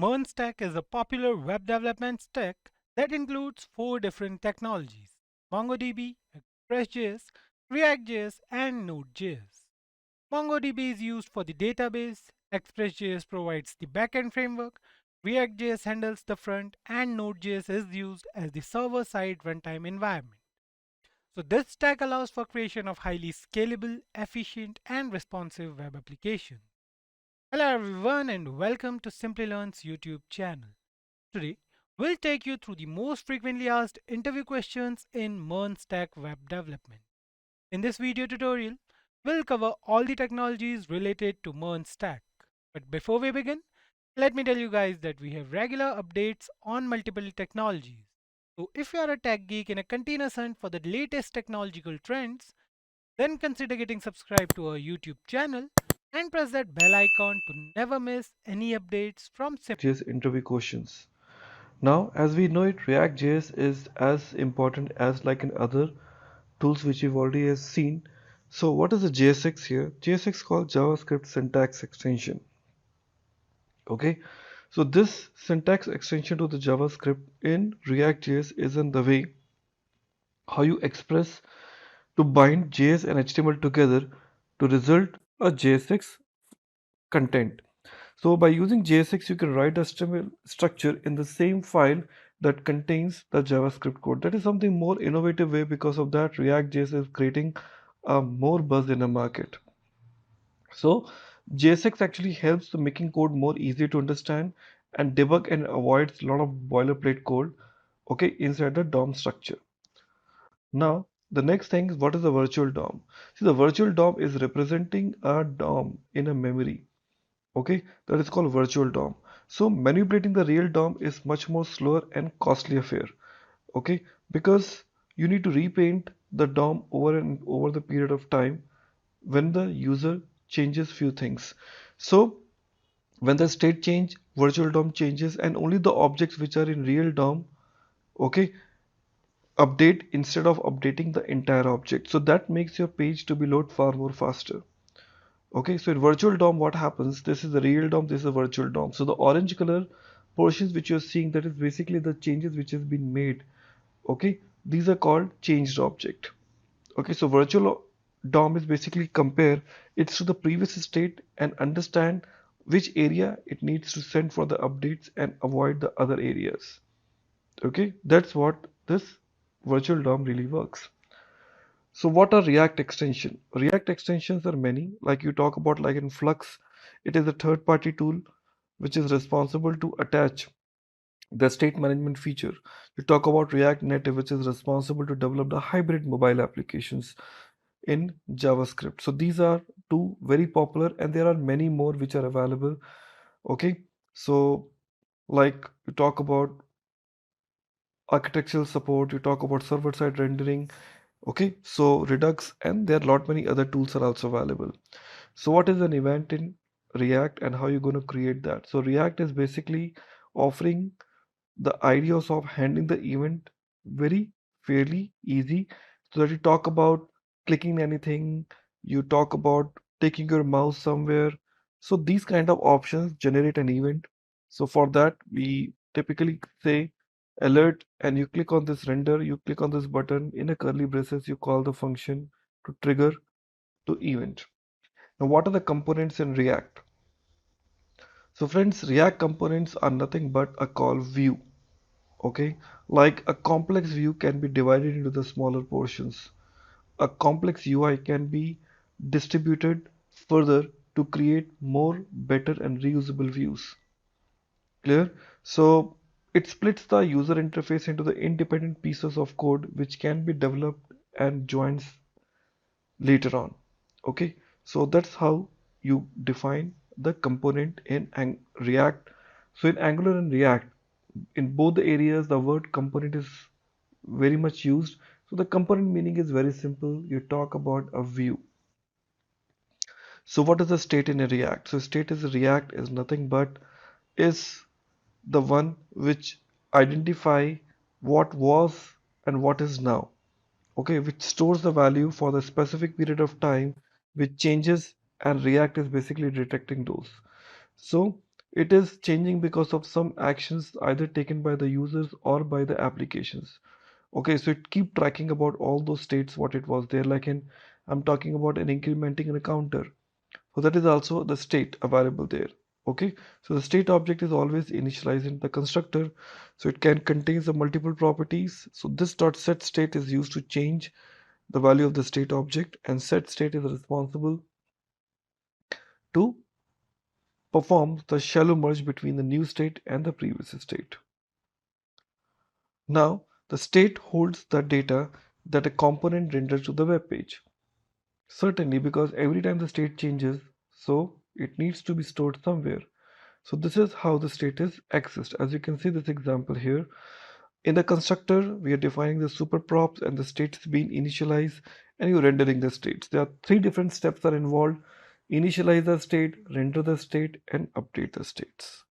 MERN Stack is a popular web development stack that includes four different technologies: MongoDB, Express.js, React.js, and Node.js. MongoDB is used for the database, Express.js provides the backend framework, React.js handles the front, and Node.js is used as the server-side runtime environment. So this stack allows for creation of highly scalable, efficient, and responsive web applications. Hello everyone and welcome to Simplilearn's YouTube channel. Today, we'll take you through the most frequently asked interview questions in MERN Stack web development. In this video tutorial, we'll cover all the technologies related to MERN Stack. But before we begin, let me tell you guys that we have regular updates on multiple technologies. So if you are a tech geek in a continuous hunt for the latest technological trends, then consider getting subscribed to our YouTube channel and press that bell icon to never miss any updates from React.js interview questions. Now, as we know it, React.js is as important as like in other tools which we've already has seen. So what is the JSX here? JSX called JavaScript syntax extension. Okay, so this syntax extension to the JavaScript in React.js is in the way how you express to bind JS and HTML together to result a JSX content. So by using JSX, you can write a HTML structure in the same file that contains the JavaScript code. That is something more innovative way. Because of that, React.js is creating more buzz in the market. So JSX actually helps the making code more easy to understand and debug and avoids a lot of boilerplate code, okay, inside the DOM structure. Now, the next thing is, what is the virtual DOM? See, the virtual DOM is representing a DOM in a memory. Okay, that is called virtual DOM. So manipulating the real DOM is much more slower and costly affair. Okay, because you need to repaint the DOM over and over the period of time when the user changes few things. So when the state change, virtual DOM changes, and only the objects which are in real DOM, okay, update instead of updating the entire object. So that makes your page to be load far more faster. Okay, so in virtual DOM, what happens? This is the real DOM, this is the virtual DOM. So the orange color portions which you're seeing, that is basically the changes which has been made. Okay, these are called changed object. Okay, so virtual DOM is basically compare it to the previous state and understand which area it needs to send for the updates and avoid the other areas. Okay, that's what this virtual DOM really works. So what are React extension? React extensions are many. Like you talk about like in Flux, it is a third-party tool which is responsible to attach the state management feature. You talk about React Native, which is responsible to develop the hybrid mobile applications in JavaScript. So these are two very popular, and there are many more which are available. Okay, so like you talk about architectural support, you talk about server-side rendering. Okay, so Redux, and there are a lot many other tools are also available. So what is an event in React and how you're going to create that? So React is basically offering the ideas of handling the event very fairly easy, so that you talk about clicking anything, you talk about taking your mouse somewhere. So these kind of options generate an event. So for that, we typically say alert, and you click on this render, you click on this button in a curly braces, you call the function to trigger to event. Now, what are the components in React? So friends, React components are nothing but a call view. Okay, like a complex view can be divided into the smaller portions. A complex UI can be distributed further to create more better and reusable views. Clear? So it splits the user interface into the independent pieces of code which can be developed and joins later on. Okay, so that's how you define the component in React. So in Angular and React, in both the areas, the word component is very much used. So the component meaning is very simple. You talk about a view. So what is the state in a React? So state is a React is nothing but is the one which identify what was and what is now. Okay, which stores the value for the specific period of time which changes, and React is basically detecting those. So It is changing because of some actions either taken by the users or by the applications. Okay, so it keep tracking about all those states what it was there. Like in, I'm talking about an incrementing in a counter. So that is also the state available there. Okay, so the state object is always initialized in the constructor, so it can contain the multiple properties. So this dot set state is used to change the value of the state object, and set state is responsible to perform the shallow merge between the new state and the previous state. Now the state holds the data that a component renders to the web page. Certainly, because every time the state changes, so it needs to be stored somewhere. So this is how the state is accessed. As you can see this example here, in the constructor, we are defining the super props and the states being initialized, and you're rendering the states. There are three different steps are involved: initialize the state, render the state, and update the states.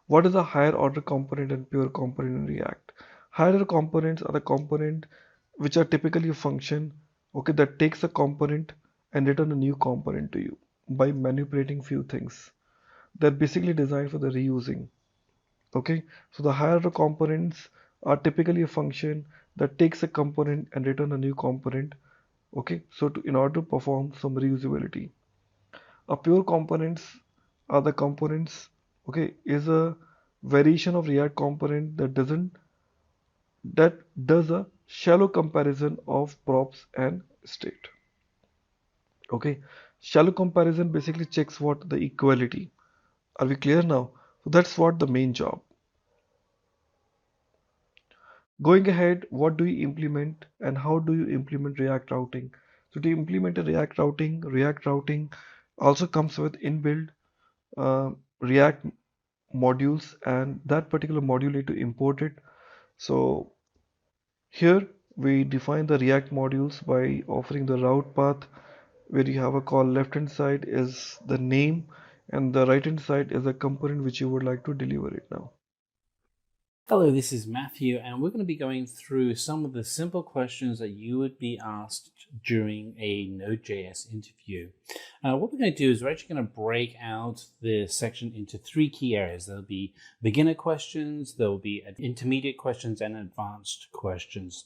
What is a higher order component and pure component in React? Higher components are the component which are typically a function, okay, that takes a component and return a new component to you by manipulating few things. They're basically designed for the reusing. Okay, so the higher order components are typically a function that takes a component and return a new component. Okay, so in order to perform some reusability, a pure components are the components. Okay, is a variation of React component that does a shallow comparison of props and state. Okay, shallow comparison basically checks what the equality. Are we clear now? So that's what the main job. Going ahead, what do you implement and how do you implement React routing? So to implement a React routing also comes with inbuilt React modules, and that particular module need to import it. So here we define the React modules by offering the route path, where you have a call. Left hand side is the name and the right hand side is the component which you would like to deliver it now. Hello, this is Matthew, and we're going to be going through some of the simple questions that you would be asked during a Node.js interview. What we're going to do is we're actually going to break out the section into three key areas. There'll be beginner questions, there'll be intermediate questions, and advanced questions.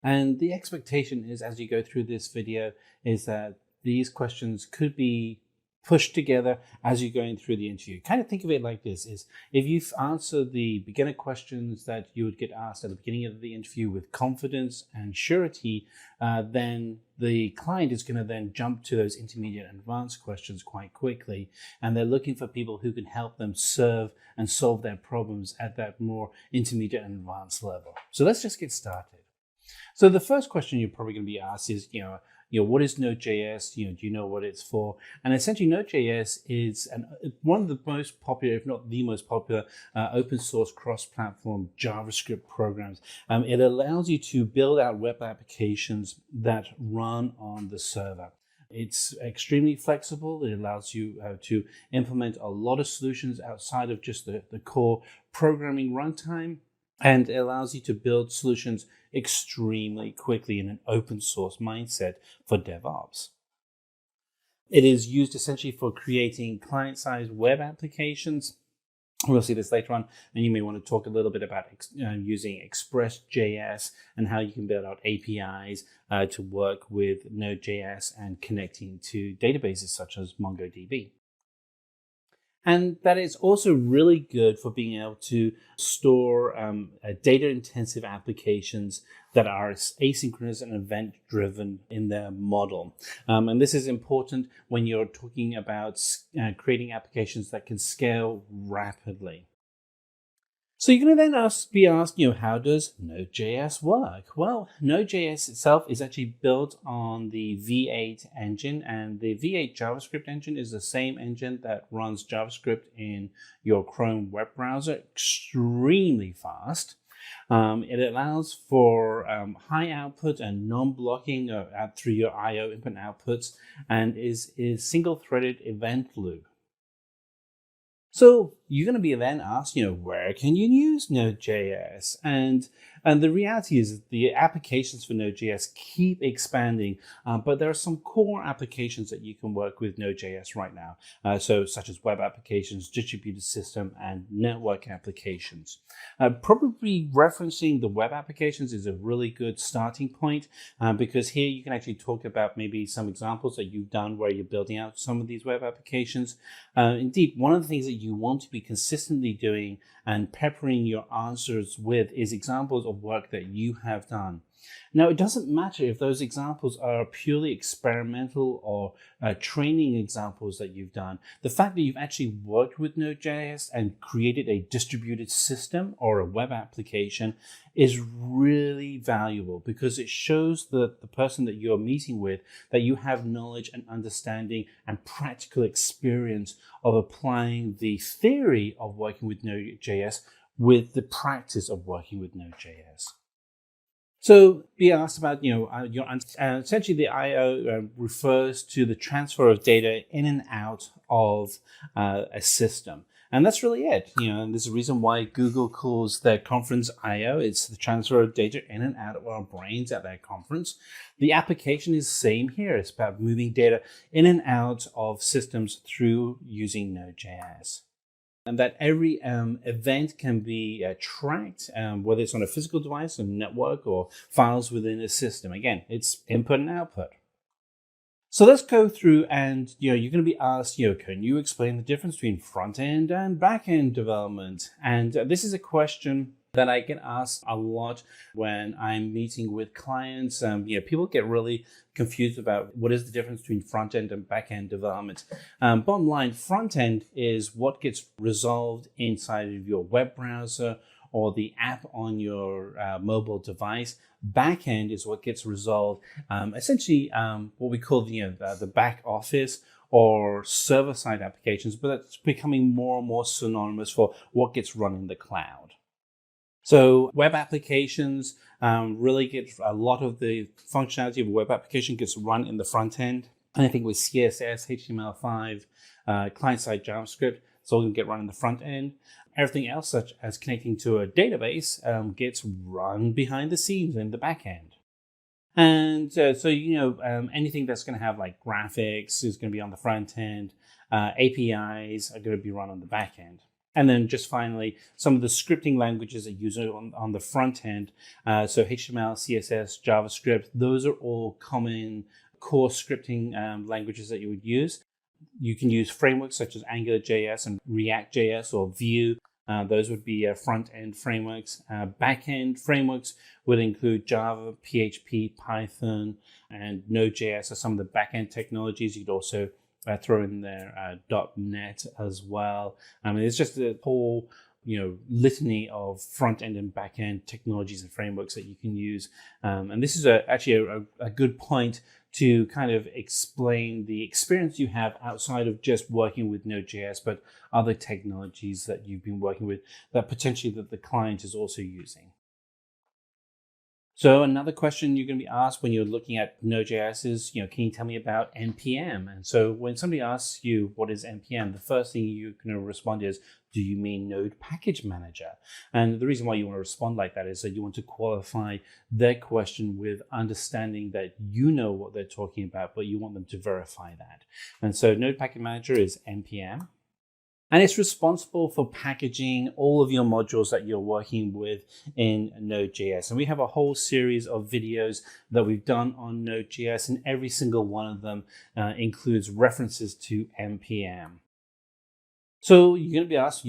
And the expectation is, as you go through this video, is that these questions could be pushed together as you're going through the interview. Kind of think of it like this: is if you answer the beginner questions that you would get asked at the beginning of the interview with confidence and surety, then the client is going to then jump to those intermediate and advanced questions quite quickly, and they're looking for people who can help them serve and solve their problems at that more intermediate and advanced level. So let's just get started. So the first question you're probably going to be asked is, what is Node.js? Do you know what it's for? And essentially, Node.js is one of the most popular, if not the most popular, open source cross-platform JavaScript programs. It allows you to build out web applications that run on the server. It's extremely flexible. It allows you to implement a lot of solutions outside of just the core programming runtime. And it allows you to build solutions extremely quickly in an open source mindset for DevOps. It is used essentially for creating client-side web applications. We'll see this later on, and you may want to talk a little bit about using Express.js and how you can build out APIs to work with Node.js and connecting to databases such as MongoDB. And that is also really good for being able to store data-intensive applications that are asynchronous and event-driven in their model. And this is important when you're talking about creating applications that can scale rapidly. So you're going to then be asked, how does Node.js work? Well, Node.js itself is actually built on the V8 engine, and the V8 JavaScript engine is the same engine that runs JavaScript in your Chrome web browser, extremely fast. It allows for high output and non-blocking through your I/O input outputs, and is single-threaded event loop. So you're going to be then asked, where can you use Node.js? And And the reality is the applications for Node.js keep expanding, but there are some core applications that you can work with Node.js right now. So such as web applications, distributed system, and network applications. Probably referencing the web applications is a really good starting point because here you can actually talk about maybe some examples that you've done where you're building out some of these web applications. Indeed, one of the things that you want to be consistently doing and peppering your answers with is examples of work that you have done. Now, it doesn't matter if those examples are purely experimental or training examples that you've done. The fact that you've actually worked with Node.js and created a distributed system or a web application is really valuable because it shows the person that you're meeting with that you have knowledge and understanding and practical experience of applying the theory of working with Node.js with the practice of working with Node.js. So be asked about, essentially the I/O refers to the transfer of data in and out of a system. And that's really it. And there's a reason why Google calls their conference I/O. It's the transfer of data in and out of our brains at their conference. The application is the same here. It's about moving data in and out of systems through using Node.js. And that every event can be tracked, whether it's on a physical device, a network, or files within a system. Again, it's input and output. So let's go through and, you're going to be asked, can you explain the difference between front-end and back-end development? And this is a question that I get asked a lot when I'm meeting with clients. People get really confused about what is the difference between front-end and back-end development. Bottom line, front-end is what gets resolved inside of your web browser or the app on your mobile device. Back-end is what gets resolved, essentially what we call the back office or server-side applications, but that's becoming more and more synonymous for what gets run in the cloud. So web applications really get a lot of the functionality of a web application gets run in the front end. Anything with CSS, HTML5, client-side JavaScript, it's all going to get run in the front end. Everything else, such as connecting to a database, gets run behind the scenes in the back end. And anything that's going to have like graphics is going to be on the front end. APIs are going to be run on the back end. And then just finally, some of the scripting languages that use it on the front end. So HTML, CSS, JavaScript, those are all common core scripting languages that you would use. You can use frameworks such as AngularJS and React.js or Vue. Those would be front-end frameworks. Back-end frameworks would include Java, PHP, Python, and Node.js are some of the back-end technologies. You could also throw in there .NET as well. It's just a whole litany of front-end and back-end technologies and frameworks that you can use. And this is actually a good point to kind of explain the experience you have outside of just working with Node.js, but other technologies that you've been working with that potentially that the client is also using. So another question you're going to be asked when you're looking at Node.js is, can you tell me about NPM? And so when somebody asks you what is NPM, the first thing you're going to respond is, do you mean Node Package Manager? And the reason why you want to respond like that is that you want to qualify their question with understanding that you know what they're talking about, but you want them to verify that. And so Node Package Manager is NPM. And it's responsible for packaging all of your modules that you're working with in Node.js. And we have a whole series of videos that we've done on Node.js, and every single one of them includes references to NPM. So you're going to be asked,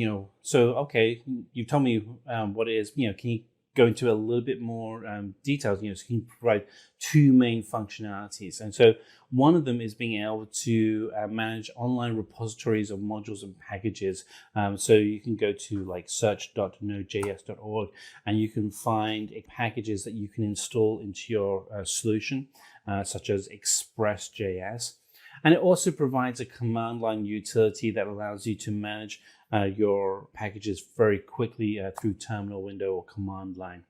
okay, you told me what it is, can you go into a little bit more details? So can you provide two main functionalities? And so one of them is being able to manage online repositories of modules and packages. So you can go to like search.nodejs.org and you can find packages that you can install into your solution, such as Express.js. And it also provides a command line utility that allows you to manage your packages very quickly through terminal window or command line.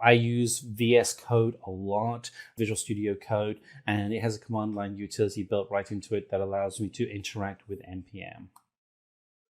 I use VS Code a lot, Visual Studio Code, and it has a command line utility built right into it that allows me to interact with NPM.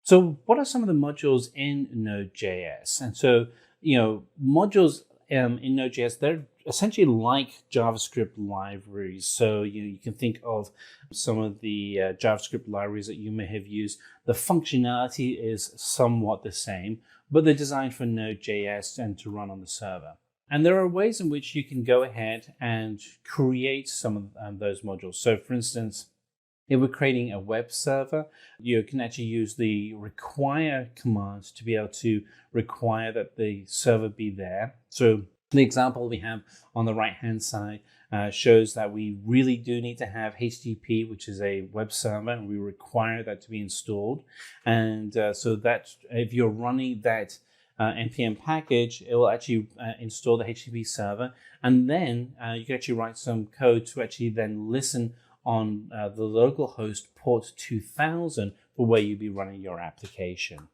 So what are some of the modules in Node.js? And so, modules in Node.js, they're essentially like JavaScript libraries. So you can think of some of the JavaScript libraries that you may have used. The functionality is somewhat the same, but they're designed for Node.js and to run on the server. And there are ways in which you can go ahead and create some of those modules. So for instance, if we're creating a web server, you can actually use the require command to be able to require that the server be there. So the example we have on the right-hand side shows that we really do need to have HTTP, which is a web server, and we require that to be installed. And so that if you're running that npm package, it will actually install the HTTP server, and then you can actually write some code to actually then listen on the local host port 2000 for where you'll be running your application.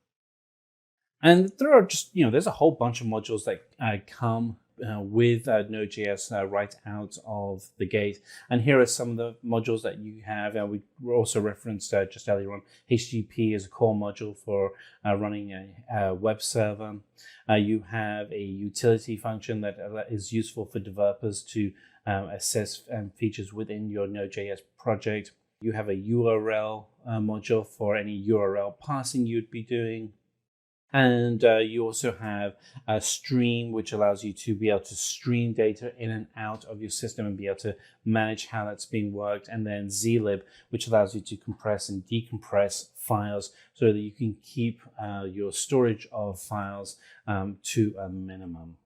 And there are just, there's a whole bunch of modules that come with Node.js right out of the gate. And here are some of the modules that you have. We also referenced just earlier on, HTTP is a core module for running a web server. You have a utility function that is useful for developers to assess features within your Node.js project. You have a URL module for any URL parsing you'd be doing. And you also have a stream, which allows you to be able to stream data in and out of your system and be able to manage how that's being worked. And then zlib, which allows you to compress and decompress files so that you can keep your storage of files to a minimum.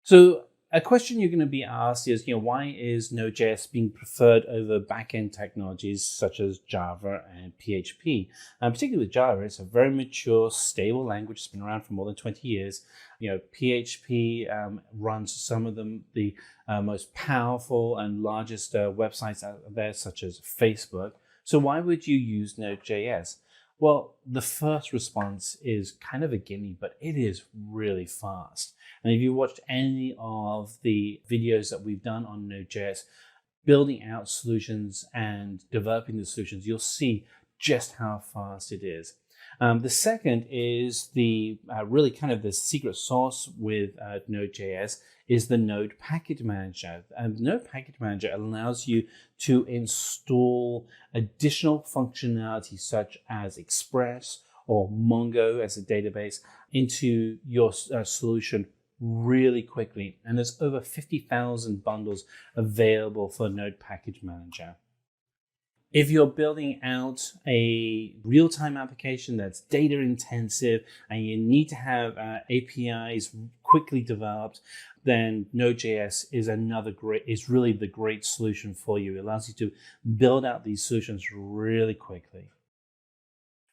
So a question you're going to be asked is, why is Node.js being preferred over backend technologies such as Java and PHP? Particularly with Java, it's a very mature, stable language. It's been around for more than 20 years. PHP runs some of the most powerful and largest websites out there, such as Facebook. So why would you use Node.js? Well, the first response is kind of a gimme, but it is really fast. And if you watched any of the videos that we've done on Node.js, building out solutions and developing the solutions, you'll see just how fast it is. The second is the really kind of the secret sauce with Node.js is the Node Package Manager. And Node Package Manager allows you to install additional functionality such as Express or Mongo as a database into your solution really quickly. And there's over 50,000 bundles available for Node Package Manager. If you're building out a real-time application that's data intensive and you need to have APIs quickly developed, then Node.js is really the great solution for you. It allows you to build out these solutions really quickly.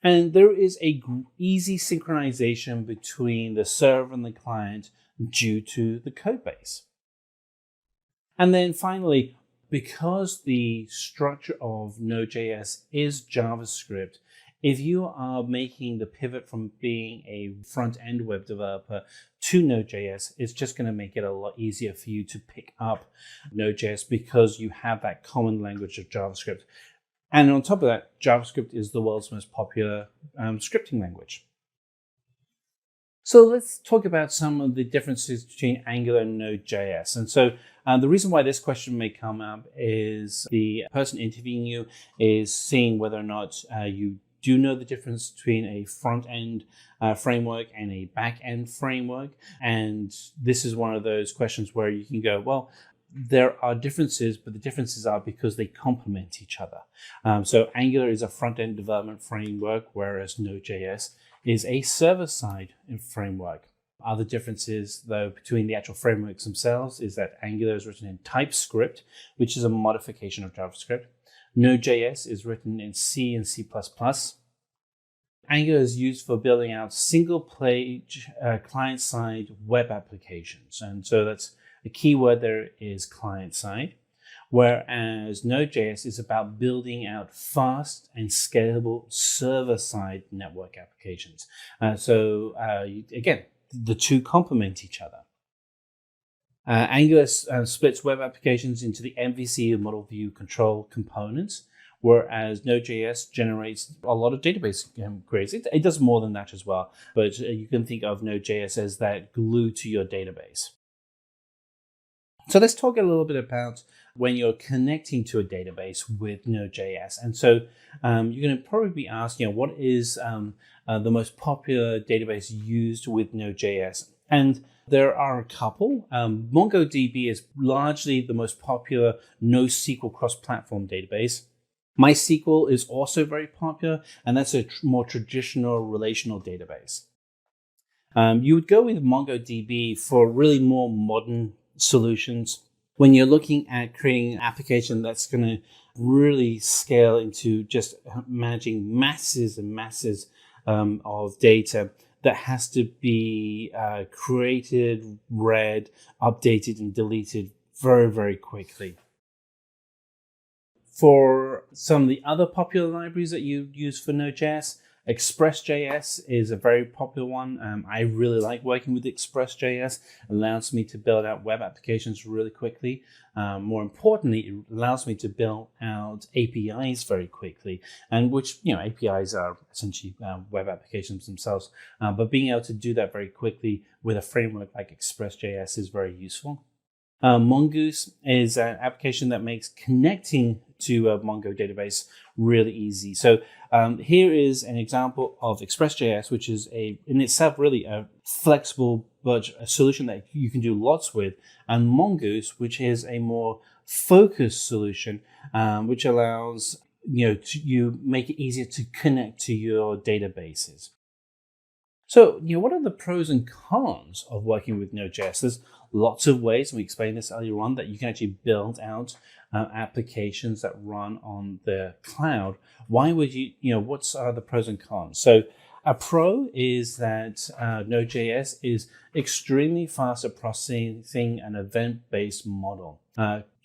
And there is a easy synchronization between the server and the client due to the code base. And then finally, because the structure of Node.js is JavaScript, if you are making the pivot from being a front-end web developer to Node.js, it's just going to make it a lot easier for you to pick up Node.js because you have that common language of JavaScript. And on top of that, JavaScript is the world's most popular scripting language. So let's talk about some of the differences between Angular and Node.js. And so the reason why this question may come up is the person interviewing you is seeing whether or not you do know the difference between a front-end framework and a back-end framework. And this is one of those questions where you can go, well, there are differences, but the differences are because they complement each other. So Angular is a front-end development framework, whereas Node.js is a server-side framework. Other differences, though, between the actual frameworks themselves is that Angular is written in TypeScript, which is a modification of JavaScript. Node.js is written in C and C++. Angular is used for building out single-page client-side web applications. And so that's the key word there is client-side. Whereas Node.js is about building out fast and scalable server-side network applications. Again, the two complement each other. Angular splits web applications into the MVC, model view control components, whereas Node.js generates a lot of database queries. It does more than that as well, but you can think of Node.js as that glue to your database. So let's talk a little bit about when you're connecting to a database with Node.js. And so you're going to probably be asked, what is the most popular database used with Node.js? And there are a couple. MongoDB is largely the most popular NoSQL cross-platform database. MySQL is also very popular, and that's a more traditional relational database. You would go with MongoDB for really more modern solutions. When you're looking at creating an application that's going to really scale into just managing masses and masses of data that has to be created, read, updated, and deleted very, very quickly. For some of the other popular libraries that you use for Node.js, Express.js is a very popular one. I really like working with Express.js. It allows me to build out web applications really quickly. More importantly, it allows me to build out APIs very quickly, and which, APIs are essentially web applications themselves. But being able to do that very quickly with a framework like Express.js is very useful. Mongoose is an application that makes connecting to a Mongo database really easy. So here is an example of Express.js, which is in itself really a flexible but a solution that you can do lots with, and Mongoose, which is a more focused solution, which allows you make it easier to connect to your databases. So, what are the pros and cons of working with Node.js? There's lots of ways, and we explained this earlier on, that you can actually build out applications that run on the cloud. Why would what are the pros and cons? So a pro is that Node.js is extremely fast at processing an event-based model.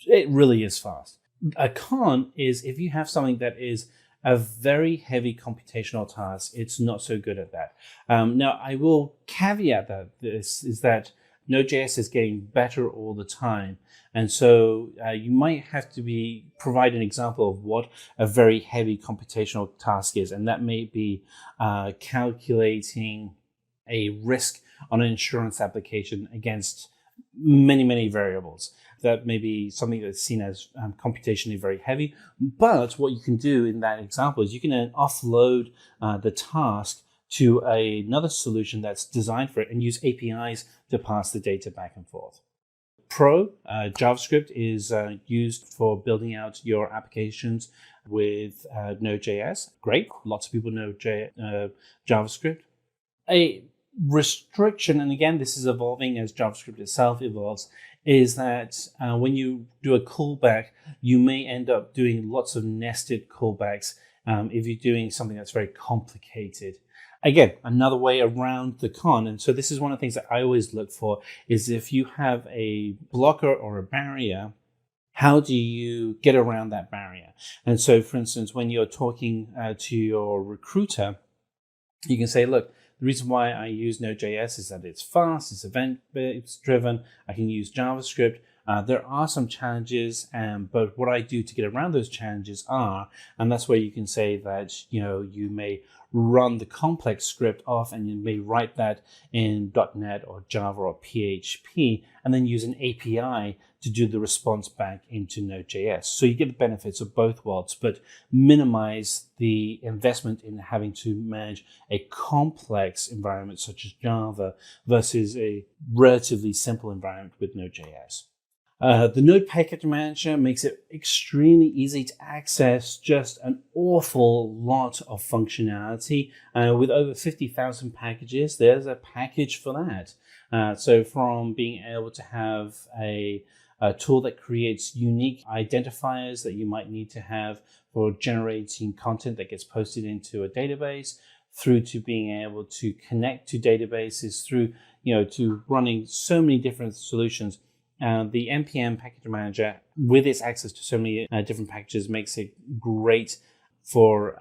It really is fast. A con is if you have something that is a very heavy computational task, it's not so good at that. Now, I will caveat that this is that Node.js is getting better all the time. And so you might have to provide an example of what a very heavy computational task is. And that may be calculating a risk on an insurance application against many, many variables. That may be something that's seen as computationally very heavy. But what you can do in that example is you can then offload the task to another solution that's designed for it and use APIs to pass the data back and forth. Pro, JavaScript is used for building out your applications with Node.js. Great, lots of people know JavaScript. A restriction, and again, this is evolving as JavaScript itself evolves, is that when you do a callback, you may end up doing lots of nested callbacks if you're doing something that's very complicated. Again, another way around the con. And so this is one of the things that I always look for is if you have a blocker or a barrier, how do you get around that barrier? And so, for instance, when you're talking to your recruiter, you can say, look, the reason why I use Node.js is that it's fast, it's event-based driven, I can use JavaScript. There are some challenges, but what I do to get around those challenges and that's where you can say that, you may run the complex script off and you may write that in .NET or Java or PHP and then use an API to do the response back into Node.js. So you get the benefits of both worlds, but minimize the investment in having to manage a complex environment such as Java versus a relatively simple environment with Node.js. The Node Package Manager makes it extremely easy to access just an awful lot of functionality. With over 50,000 packages, there's a package for that. So from being able to have a tool that creates unique identifiers that you might need to have for generating content that gets posted into a database, through to being able to connect to databases, through to running so many different solutions. The NPM Package Manager, with its access to so many different packages, makes it great for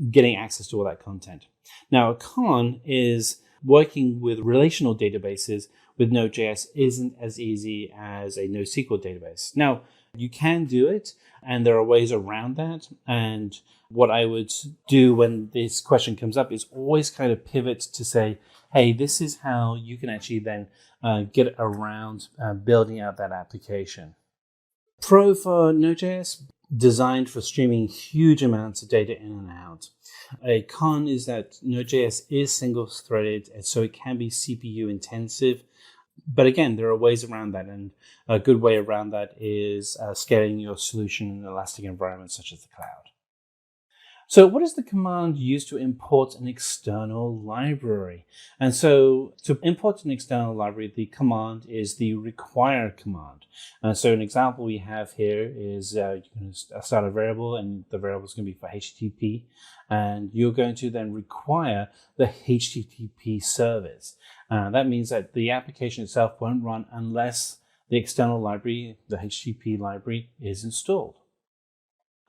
getting access to all that content. Now, a con is working with relational databases with Node.js isn't as easy as a NoSQL database. Now, you can do it, and there are ways around that. And what I would do when this question comes up is always kind of pivot to say, hey, this is how you can actually then get around building out that application. Pro for Node.js, designed for streaming huge amounts of data in and out. A con is that Node.js is single-threaded, and so it can be CPU intensive. But again, there are ways around that, and a good way around that is scaling your solution in elastic environments such as the cloud. So what is the command used to import an external library? And so to import an external library, the command is the require command. So an example we have here is you're going to start a variable, and the variable is going to be for HTTP. And you're going to then require the HTTP service. That means that the application itself won't run unless the external library, the HTTP library, is installed.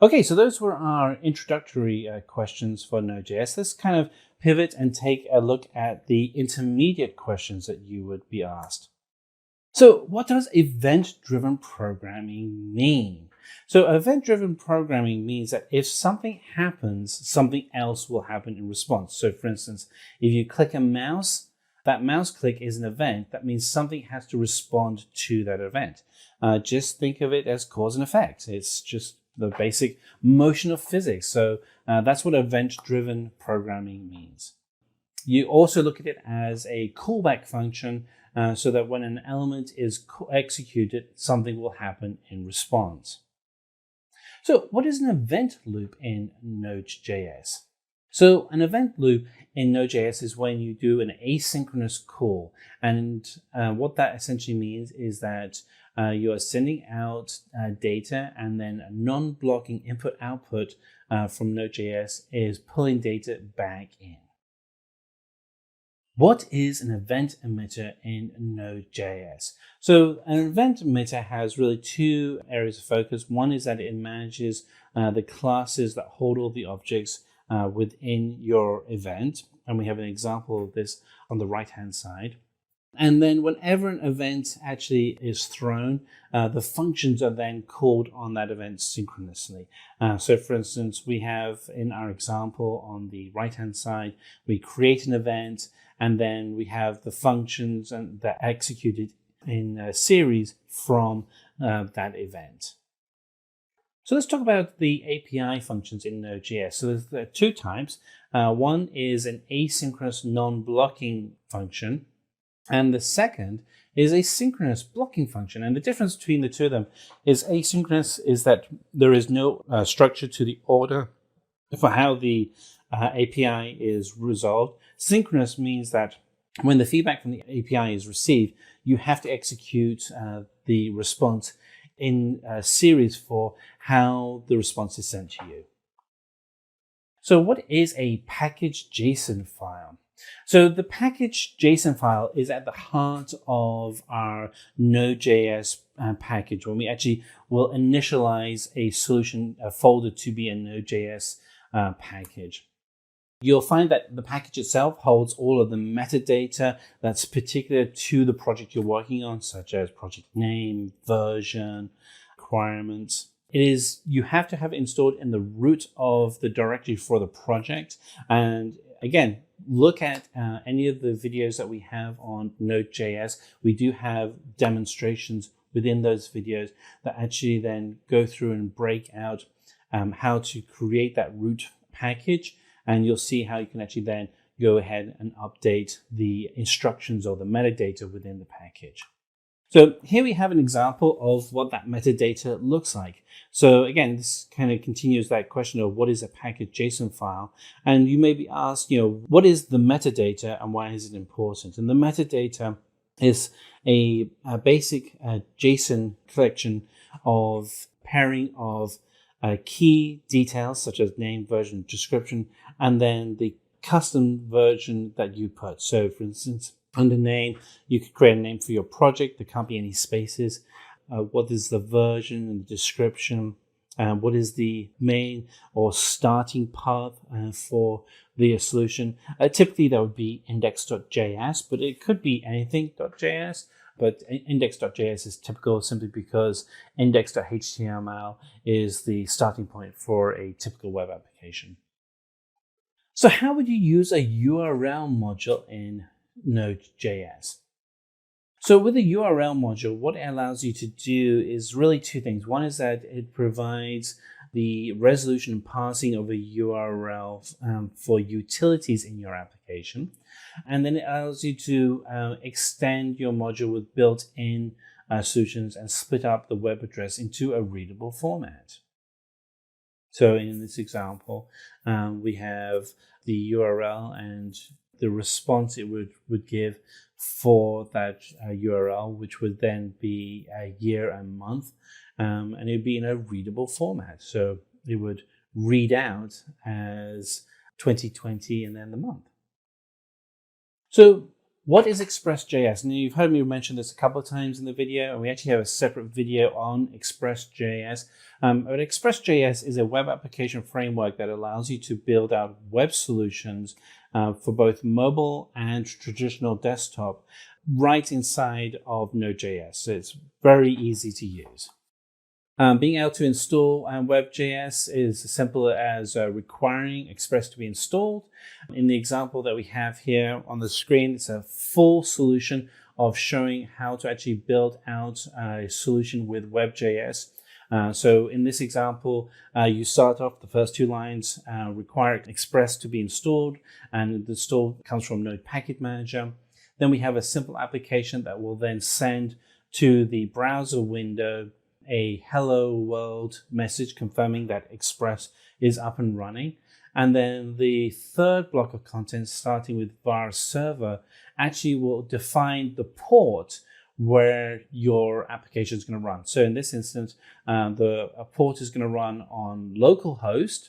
Okay, so those were our introductory questions for Node.js. Let's kind of pivot and take a look at the intermediate questions that you would be asked. So what does event-driven programming mean? So event-driven programming means that if something happens, something else will happen in response. So for instance, if you click a mouse, that mouse click is an event. That means something has to respond to that event. Just think of it as cause and effect. It's just the basic motion of physics. So that's what event-driven programming means. You also look at it as a callback function so that when an element is executed, something will happen in response. So what is an event loop in Node.js? So an event loop in Node.js is when you do an asynchronous call. And what that essentially means is that you are sending out data, and then a non-blocking input-output from Node.js is pulling data back in. What is an event emitter in Node.js? So an event emitter has really two areas of focus. One is that it manages the classes that hold all the objects within your event. And we have an example of this on the right-hand side. And then whenever an event actually is thrown, the functions are then called on that event synchronously. So for instance, we have in our example on the right-hand side, we create an event, and then we have the functions that are executed in a series from that event. So let's talk about the API functions in Node.js. So there are two types. One is an asynchronous non-blocking function, and the second is a synchronous blocking function. And the difference between the two of them is asynchronous is that there is no structure to the order for how the API is resolved. Synchronous means that when the feedback from the API is received, you have to execute the response in a series for how the response is sent to you. So what is a package JSON file? So the package JSON file is at the heart of our Node.js package, when we actually will initialize a solution, a folder to be a Node.js package. You'll find that the package itself holds all of the metadata that's particular to the project you're working on, such as project name, version, requirements. You have to have it installed in the root of the directory for the project. And again, look at any of the videos that we have on Node.js. We do have demonstrations within those videos that actually then go through and break out how to create that root package. And you'll see how you can actually then go ahead and update the instructions or the metadata within the package. So here we have an example of what that metadata looks like. So again, this kind of continues that question of what is a package JSON file? And you may be asked, what is the metadata and why is it important? And the metadata is a basic JSON collection of pairing of key details such as name, version, description, and then the custom version that you put. So for instance, under name, you could create a name for your project. There can't be any spaces. What is the version and the description? What is the main or starting path for the solution. Typically, that would be index.js, but it could be anything.js. But index.js is typical simply because index.html is the starting point for a typical web application. So how would you use a URL module in Node.js? So with a URL module, what it allows you to do is really two things. One is that it provides the resolution and parsing of a URL for utilities in your application. And then it allows you to extend your module with built-in solutions and split up the web address into a readable format. So in this example, we have the URL and the response it would give for that URL, which would then be a year and month, and it would be in a readable format. So it would read out as 2020 and then the month. So what is Express.js? Now you've heard me mention this a couple of times in the video, and we actually have a separate video on Express.js. But Express.js is a web application framework that allows you to build out web solutions for both mobile and traditional desktop right inside of Node.js. So it's very easy to use. Being able to install Web.js is as simple as requiring Express to be installed. In the example that we have here on the screen, it's a full solution of showing how to actually build out a solution with Web.js. So in this example, you start off the first two lines, require Express to be installed, and the install comes from Node Package Manager. Then we have a simple application that will then send to the browser window a hello world message confirming that Express is up and running. And then the third block of content, starting with var server, actually will define the port where your application is going to run. So in this instance, the port is going to run on localhost,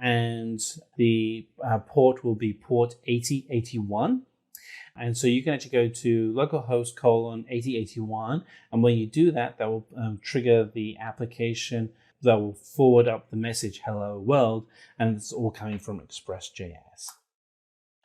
and the port will be port 8081. And so you can actually go to localhost 8081. And when you do that, that will trigger the application that will forward up the message, hello world. And it's all coming from Express.js.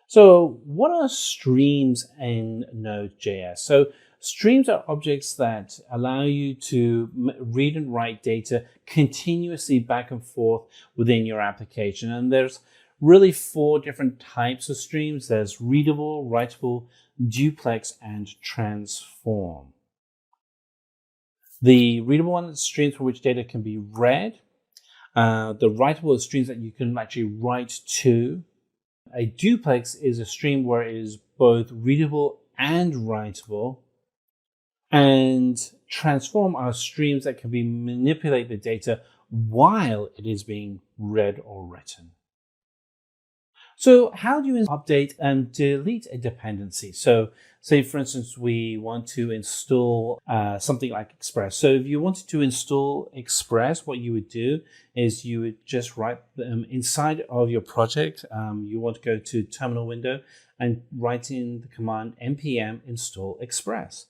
So what are streams in Node.js? So streams are objects that allow you to read and write data continuously back and forth within your application. And there's really four different types of streams. There's readable, writable, duplex, and transform. The readable one is streams for which data can be read. The writable is streams that you can actually write to. A duplex is a stream where it is both readable and writable. And transform are streams that can manipulate the data while it is being read or written. So how do you update and delete a dependency? So say, for instance, we want to install something like Express. So if you wanted to install Express, what you would do is you would just write inside of your project. You want to go to terminal window and write in the command npm install Express.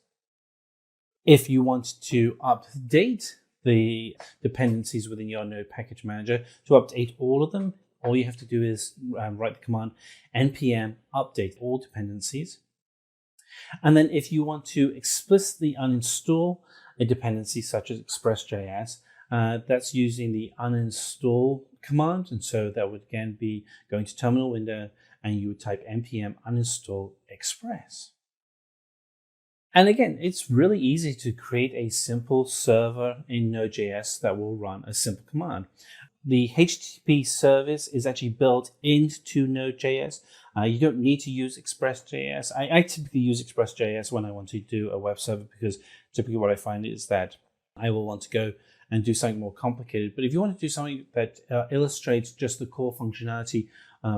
If you want to update the dependencies within your Node Package Manager, to update all of them, all you have to do is write the command npm update all dependencies. And then if you want to explicitly uninstall a dependency such as Express.js, that's using the uninstall command. And so that would again be going to terminal window and you would type npm uninstall Express. And again, it's really easy to create a simple server in Node.js that will run a simple command. The HTTP service is actually built into Node.js. You don't need to use Express.js. I typically use Express.js when I want to do a web server, because typically what I find is that I will want to go and do something more complicated. But if you want to do something that illustrates just the core functionality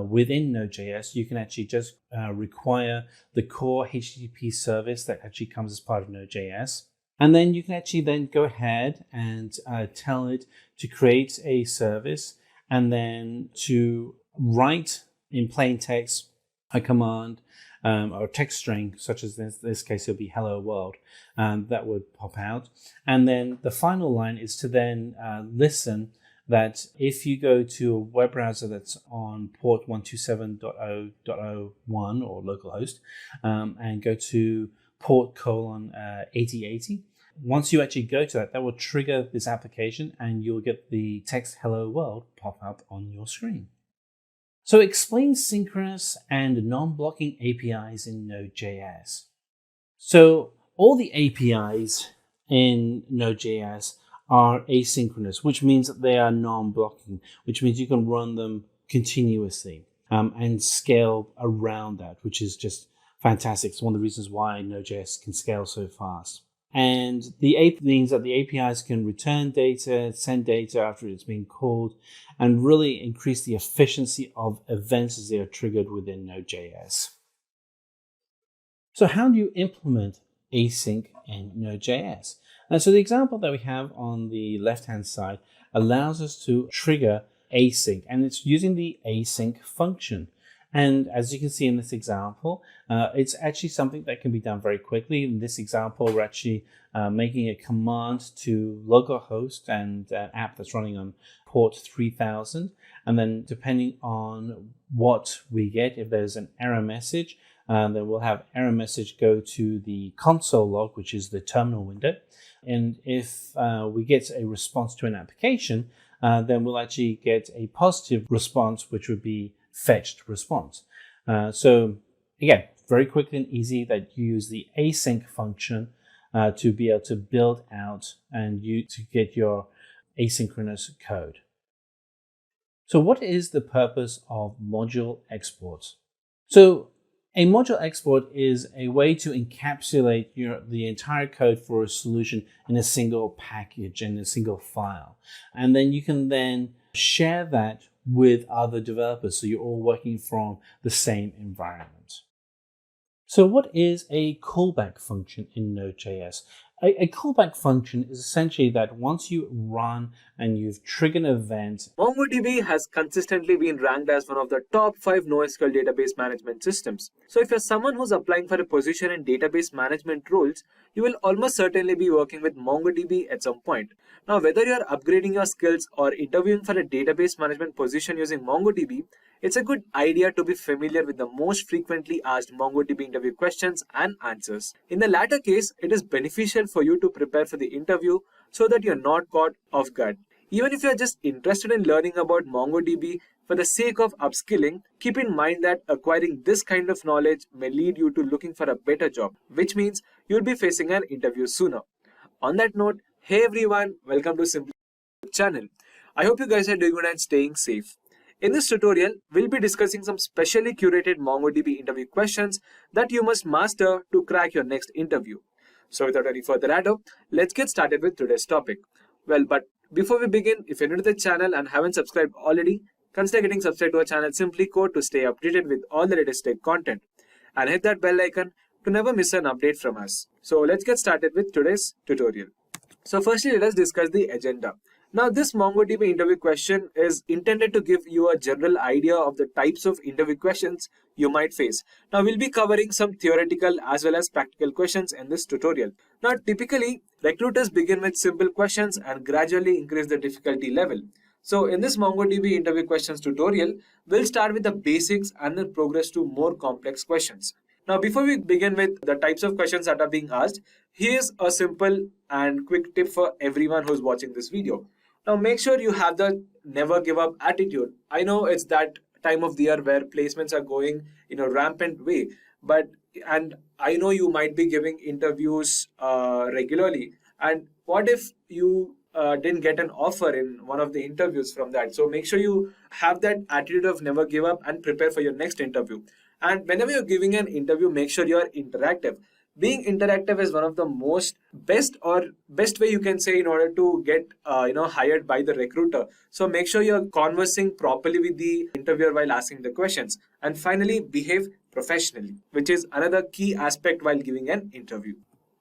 within Node.js, you can actually just require the core HTTP service that actually comes as part of Node.js. And then you can actually then go ahead and tell it to create a service and then to write in plain text a command or a text string, such as in this case, it'll be hello world, that would pop out. And then the final line is to then listen that if you go to a web browser that's on port 127.0.01 or localhost, and go to port colon 8080, once you actually go to that, that will trigger this application and you'll get the text hello world pop up on your screen. So explain synchronous and non-blocking APIs in Node.js. So all the APIs in Node.js are asynchronous, which means that they are non-blocking, which means you can run them continuously and scale around that, which is just fantastic. It's one of the reasons why Node.js can scale so fast. And the API means that the APIs can return data, send data after it's been called, and really increase the efficiency of events as they are triggered within Node.js. So how do you implement async in Node.js? And so the example that we have on the left-hand side allows us to trigger async, and it's using the async function. And as you can see in this example, it's actually something that can be done very quickly. In this example, we're actually making a command to localhost and an app that's running on port 3000. And then depending on what we get, if there's an error message, then we'll have error message go to the console log, which is the terminal window. And if we get a response to an application, then we'll actually get a positive response, which would be fetched response. So again, very quick and easy that you use the async function to be able to build out and to get your asynchronous code. So what is the purpose of module exports? So a module export is a way to encapsulate the entire code for a solution in a single package, in a single file. And then you can then share that with other developers, so you're all working from the same environment. So what is a callback function in Node.js? A callback function is essentially that once you run and you've triggered an event, MongoDB has consistently been ranked as one of the top 5 NoSQL database management systems. So if you're someone who's applying for a position in database management roles, you will almost certainly be working with MongoDB at some point. Now, whether you're upgrading your skills or interviewing for a database management position using MongoDB, it's a good idea to be familiar with the most frequently asked MongoDB interview questions and answers. In the latter case, it is beneficial for you to prepare for the interview so that you're not caught off guard. Even if you're just interested in learning about MongoDB for the sake of upskilling, keep in mind that acquiring this kind of knowledge may lead you to looking for a better job, which means you'll be facing an interview sooner. On that note, hey everyone, welcome to Simplilearn channel. I hope you guys are doing good and staying safe. In this tutorial, we'll be discussing some specially curated MongoDB interview questions that you must master to crack your next interview. So without any further ado, let's get started with today's topic. Well, but before we begin, if you're new to the channel and haven't subscribed already, consider getting subscribed to our channel Simply Code to stay updated with all the latest tech content. And hit that bell icon to never miss an update from us. So let's get started with today's tutorial. So firstly, let us discuss the agenda. Now, this MongoDB interview question is intended to give you a general idea of the types of interview questions you might face. Now, we'll be covering some theoretical as well as practical questions in this tutorial. Now, typically, recruiters begin with simple questions and gradually increase the difficulty level. So, in this MongoDB interview questions tutorial, we'll start with the basics and then progress to more complex questions. Now, before we begin with the types of questions that are being asked, here's a simple and quick tip for everyone who's watching this video. Now, make sure you have the never give up attitude. I know it's that time of the year where placements are going in a rampant way, and I know you might be giving interviews regularly. And what if you didn't get an offer in one of the interviews from that? So make sure you have that attitude of never give up and prepare for your next interview. And whenever you're giving an interview, make sure you're interactive. Being interactive is one of the best way you can say in order to get hired by the recruiter. So make sure you're conversing properly with the interviewer while asking the questions. And finally, behave professionally, which is another key aspect while giving an interview.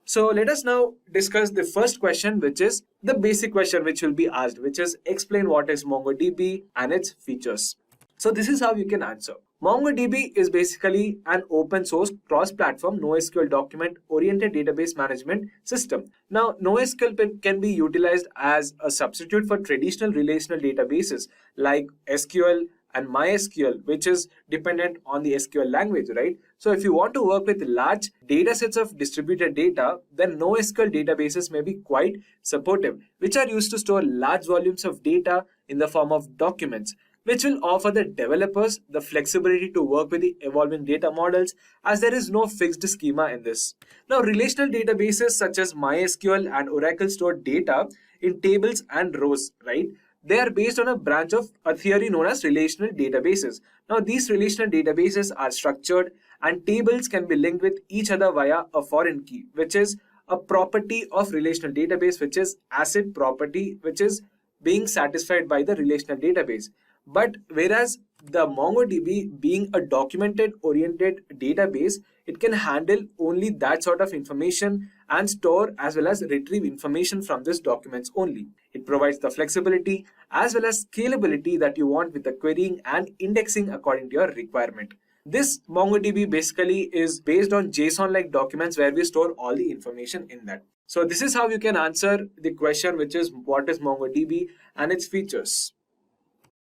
So let us now discuss the first question, which is the basic question which will be asked, which is explain what is MongoDB and its features. So this is how you can answer. MongoDB is basically an open source cross-platform NoSQL document-oriented database management system. Now, NoSQL can be utilized as a substitute for traditional relational databases like SQL and MySQL, which is dependent on the SQL language, right? So if you want to work with large data sets of distributed data, then NoSQL databases may be quite supportive, which are used to store large volumes of data in the form of documents, which will offer the developers the flexibility to work with the evolving data models, as there is no fixed schema in this. Now, relational databases such as MySQL and Oracle store data in tables and rows, right? They are based on a branch of a theory known as relational databases. Now, these relational databases are structured and tables can be linked with each other via a foreign key, which is a property of relational database, which is ACID property, which is being satisfied by the relational database. But whereas the MongoDB being a documented oriented database, it can handle only that sort of information and store as well as retrieve information from these documents only. It provides the flexibility as well as scalability that you want with the querying and indexing according to your requirement. This MongoDB basically is based on JSON-like documents where we store all the information in that. So this is how you can answer the question, which is what is MongoDB and its features.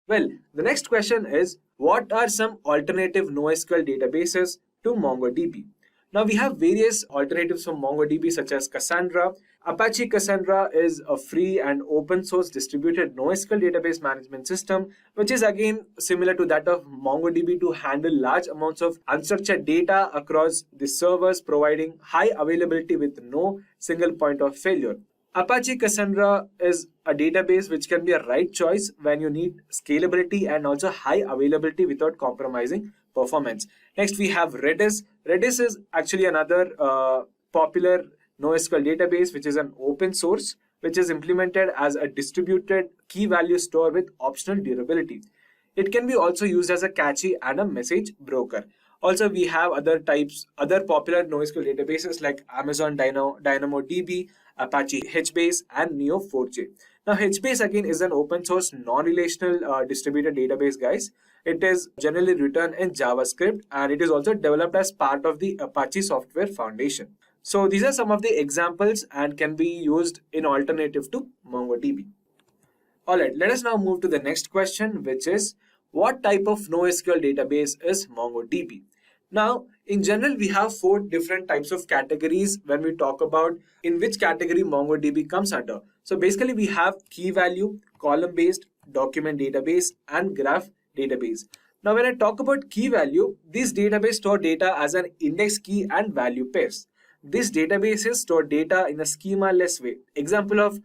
Well, the next question is, what are some alternative NoSQL databases to MongoDB? Now we have various alternatives from MongoDB such as Cassandra. Apache Cassandra is a free and open source distributed NoSQL database management system, which is again similar to that of MongoDB to handle large amounts of unstructured data across the servers, providing high availability with no single point of failure. Apache Cassandra is a database which can be a right choice when you need scalability and also high availability without compromising performance. Next, we have Redis. Redis is actually another popular NoSQL database, which is an open source, which is implemented as a distributed key value store with optional durability. It can be also used as a cache and a message broker. Also, we have other popular NoSQL databases like Amazon DynamoDB, Apache HBase, and Neo4j. Now, HBase again is an open source non-relational distributed database, guys. It is generally written in JavaScript and it is also developed as part of the Apache Software Foundation. So these are some of the examples and can be used in alternative to MongoDB. Alright, let us now move to the next question, which is, what type of NoSQL database is MongoDB? Now, in general, we have 4 different types of categories when we talk about in which category MongoDB comes under. So basically, we have key value, column-based, document database, and graph database. Now, when I talk about key value, these databases store data as an index key and value pairs. These databases store data in a schema-less way. Example of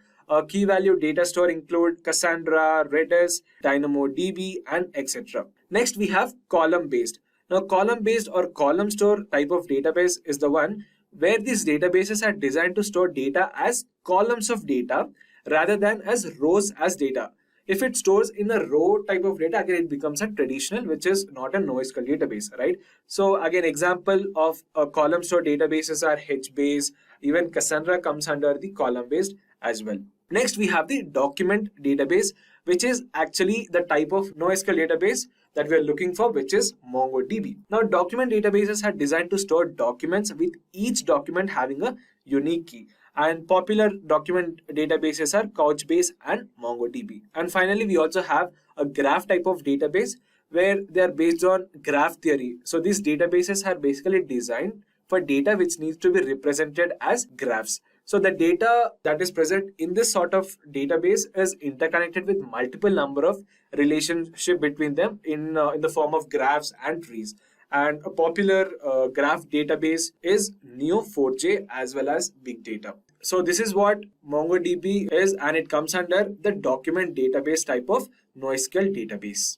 key value data store include Cassandra, Redis, DynamoDB, and etc. Next, we have column-based. Now, column-based or column store type of database is the one where these databases are designed to store data as columns of data rather than as rows as data. If it stores in a row type of data, again, it becomes a traditional, which is not a NoSQL database, right? So again, example of a column store databases are HBase, even Cassandra comes under the column-based as well. Next, we have the document database, which is actually the type of NoSQL database that we are looking for, which is MongoDB. Now, document databases are designed to store documents with each document having a unique key. And popular document databases are Couchbase and MongoDB. And finally, we also have a graph type of database where they are based on graph theory. So these databases are basically designed for data which needs to be represented as graphs. So the data that is present in this sort of database is interconnected with multiple number of relationship between them in the form of graphs and trees. And a popular graph database is Neo4j as well as big data. So this is what MongoDB is, and it comes under the document database type of NoSQL database.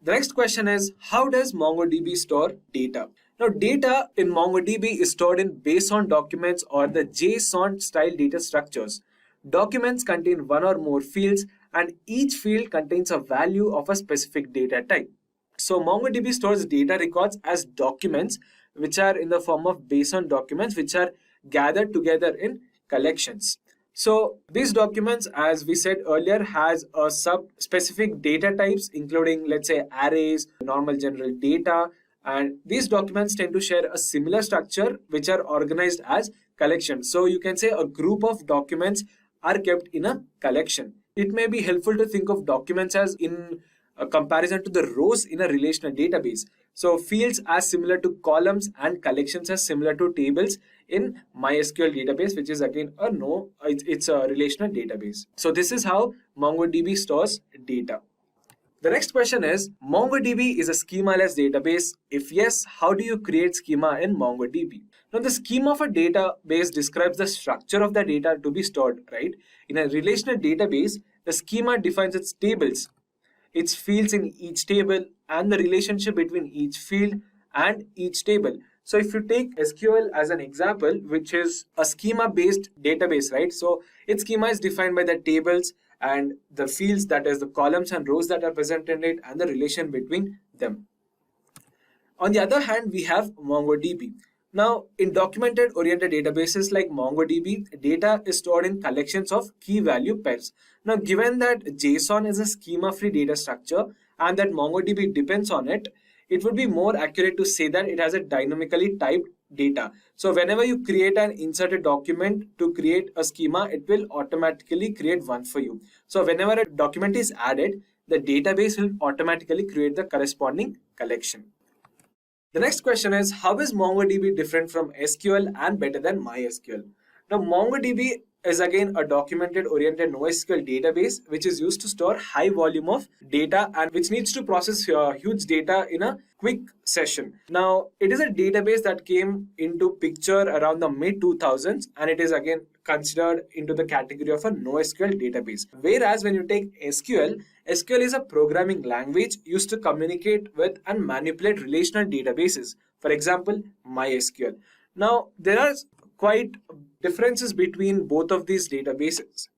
The next question is, how does MongoDB store data? Now, data in MongoDB is stored in JSON documents or the JSON style data structures. Documents contain one or more fields, and each field contains a value of a specific data type. So MongoDB stores data records as documents, which are in the form of JSON documents, which are gathered together in collections. So these documents, as we said earlier, has a sub-specific data types, including, let's say, arrays, normal general data, and these documents tend to share a similar structure, which are organized as collections. So you can say a group of documents are kept in a collection. It may be helpful to think of documents as in a comparison to the rows in a relational database. So fields are similar to columns and collections are similar to tables in MySQL database, which is again a no, it's a relational database. So this is how MongoDB stores data. The next question is, MongoDB is a schemaless database. If yes, how do you create schema in MongoDB? Now, the schema of a database describes the structure of the data to be stored, right? In a relational database, the schema defines its tables, its fields in each table, and the relationship between each field and each table. So if you take SQL as an example, which is a schema-based database, right? So its schema is defined by the tables and the fields, that is the columns and rows that are present in it, and the relation between them. On the other hand, we have MongoDB. Now, in documented-oriented databases like MongoDB, data is stored in collections of key value pairs. Now, given that JSON is a schema-free data structure and that MongoDB depends on it, it would be more accurate to say that it has a dynamically typed data. So whenever you create and insert a document to create a schema, it will automatically create one for you. So whenever a document is added, the database will automatically create the corresponding collection. The next question is, how is MongoDB different from SQL and better than MySQL? Now, MongoDB is again a documented-oriented NoSQL database which is used to store high volume of data and which needs to process huge data in a quick session. Now, it is a database that came into picture around the mid-2000s and it is again considered into the category of a NoSQL database. Whereas when you take SQL, SQL is a programming language used to communicate with and manipulate relational databases. For example, MySQL. Now, there are quite differences between both of these databases,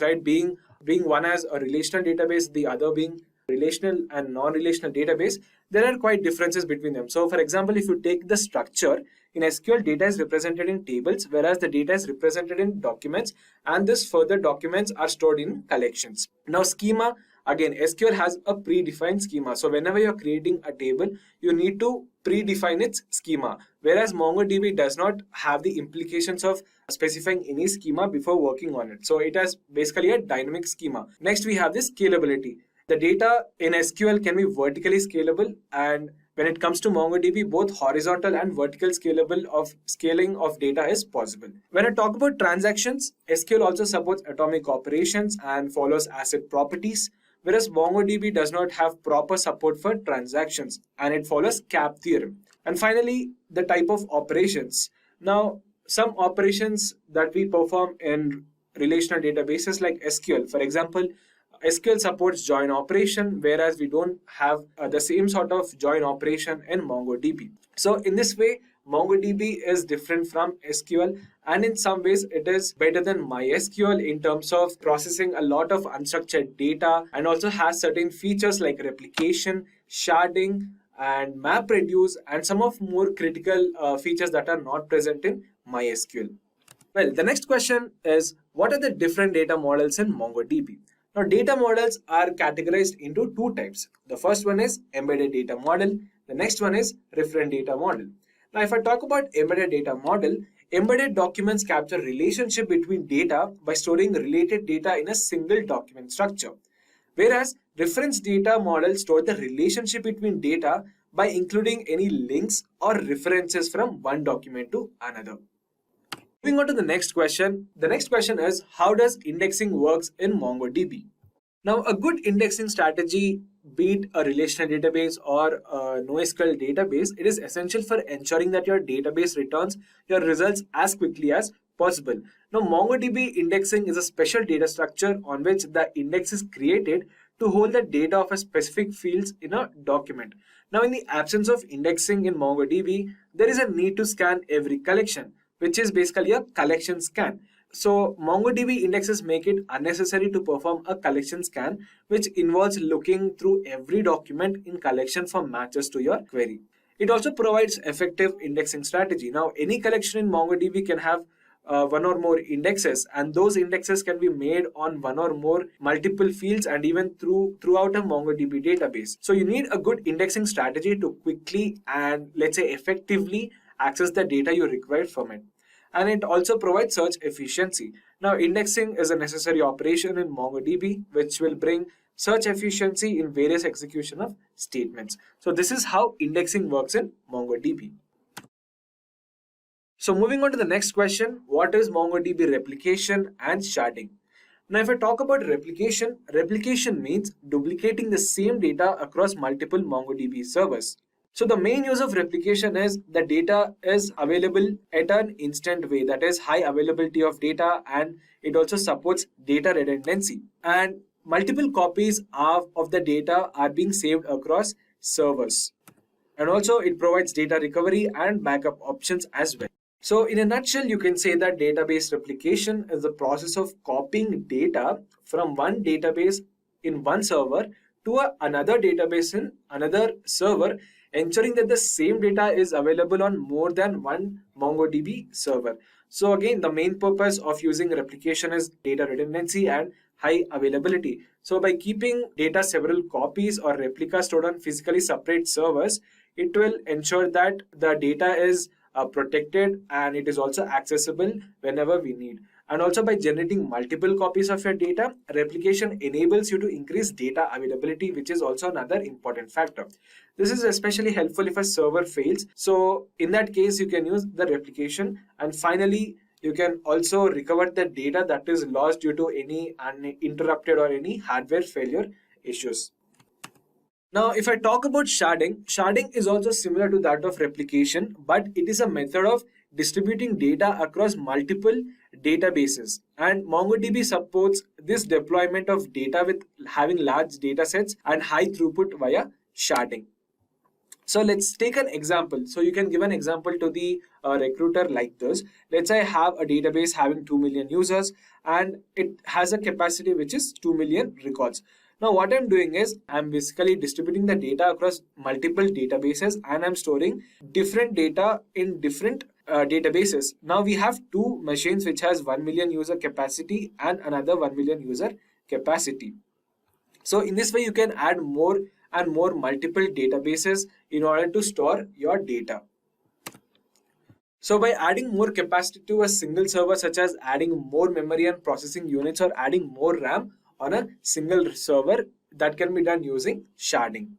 right? Being one as a relational database, the other being relational and non-relational database, there are quite differences between them. So, for example, if you take the structure, in SQL, data is represented in tables, whereas the data is represented in documents, and this further documents are stored in collections. Now, schema, again, SQL has a predefined schema. So whenever you're creating a table, you need to predefine its schema. Whereas MongoDB does not have the implications of specifying any schema before working on it. So it has basically a dynamic schema. Next, we have this scalability. The data in SQL can be vertically scalable, and when it comes to MongoDB, both horizontal and vertical scaling of data is possible. When I talk about transactions, SQL also supports atomic operations and follows ACID properties, whereas MongoDB does not have proper support for transactions and it follows CAP theorem. And finally, the type of operations. Now, some operations that we perform in relational databases like SQL, for example, SQL supports join operation, whereas we don't have the same sort of join operation in MongoDB. So in this way, MongoDB is different from SQL, and in some ways it is better than MySQL in terms of processing a lot of unstructured data, and also has certain features like replication, sharding, and MapReduce, and some of more critical features that are not present in MySQL. Well, the next question is, what are the different data models in MongoDB? Now, data models are categorized into two types. The first one is embedded data model. The next one is referent data model. Now, if I talk about embedded data model, embedded documents capture relationship between data by storing related data in a single document structure. Whereas reference data models store the relationship between data by including any links or references from one document to another. Moving on to the next question. The next question is, how does indexing works in MongoDB? Now, a good indexing strategy, be it a relational database or a NoSQL database, it is essential for ensuring that your database returns your results as quickly as possible. Now, MongoDB indexing is a special data structure on which the index is created to hold the data of a specific fields in a document. Now, in the absence of indexing in MongoDB, there is a need to scan every collection, which is basically a collection scan. So MongoDB indexes make it unnecessary to perform a collection scan, which involves looking through every document in collection for matches to your query. It also provides effective indexing strategy. Now, any collection in MongoDB can have one or more indexes, and those indexes can be made on one or more multiple fields and even throughout a MongoDB database. So you need a good indexing strategy to quickly and, let's say, effectively access the data you require from it. And it also provides search efficiency. Now, indexing is a necessary operation in MongoDB, which will bring search efficiency in various execution of statements. So this is how indexing works in MongoDB. So moving on to the next question, what is MongoDB replication and sharding? Now, if I talk about replication, replication means duplicating the same data across multiple MongoDB servers. So the main use of replication is the data is available at an instant way, that is high availability of data, and it also supports data redundancy. And multiple copies of the data are being saved across servers. And also it provides data recovery and backup options as well. So in a nutshell, you can say that database replication is the process of copying data from one database in one server to another database in another server, ensuring that the same data is available on more than one MongoDB server. So again, the main purpose of using replication is data redundancy and high availability. So by keeping data several copies or replicas stored on physically separate servers, it will ensure that the data is protected and it is also accessible whenever we need. And also by generating multiple copies of your data, replication enables you to increase data availability, which is also another important factor. This is especially helpful if a server fails. So in that case, you can use the replication. And finally, you can also recover the data that is lost due to any uninterrupted or any hardware failure issues. Now, if I talk about sharding, sharding is also similar to that of replication, but it is a method of distributing data across multiple databases. And MongoDB supports this deployment of data with having large data sets and high throughput via sharding. So let's take an example. So you can give an example to the recruiter like this. Let's say I have a database having 2 million users and it has a capacity which is 2 million records. Now what I'm doing is I'm basically distributing the data across multiple databases and I'm storing different data in different databases. Now we have two machines which has 1 million user capacity and another 1 million user capacity. So in this way you can add more and more multiple databases in order to store your data. So by adding more capacity to a single server, such as adding more memory and processing units or adding more RAM on a single server, that can be done using sharding.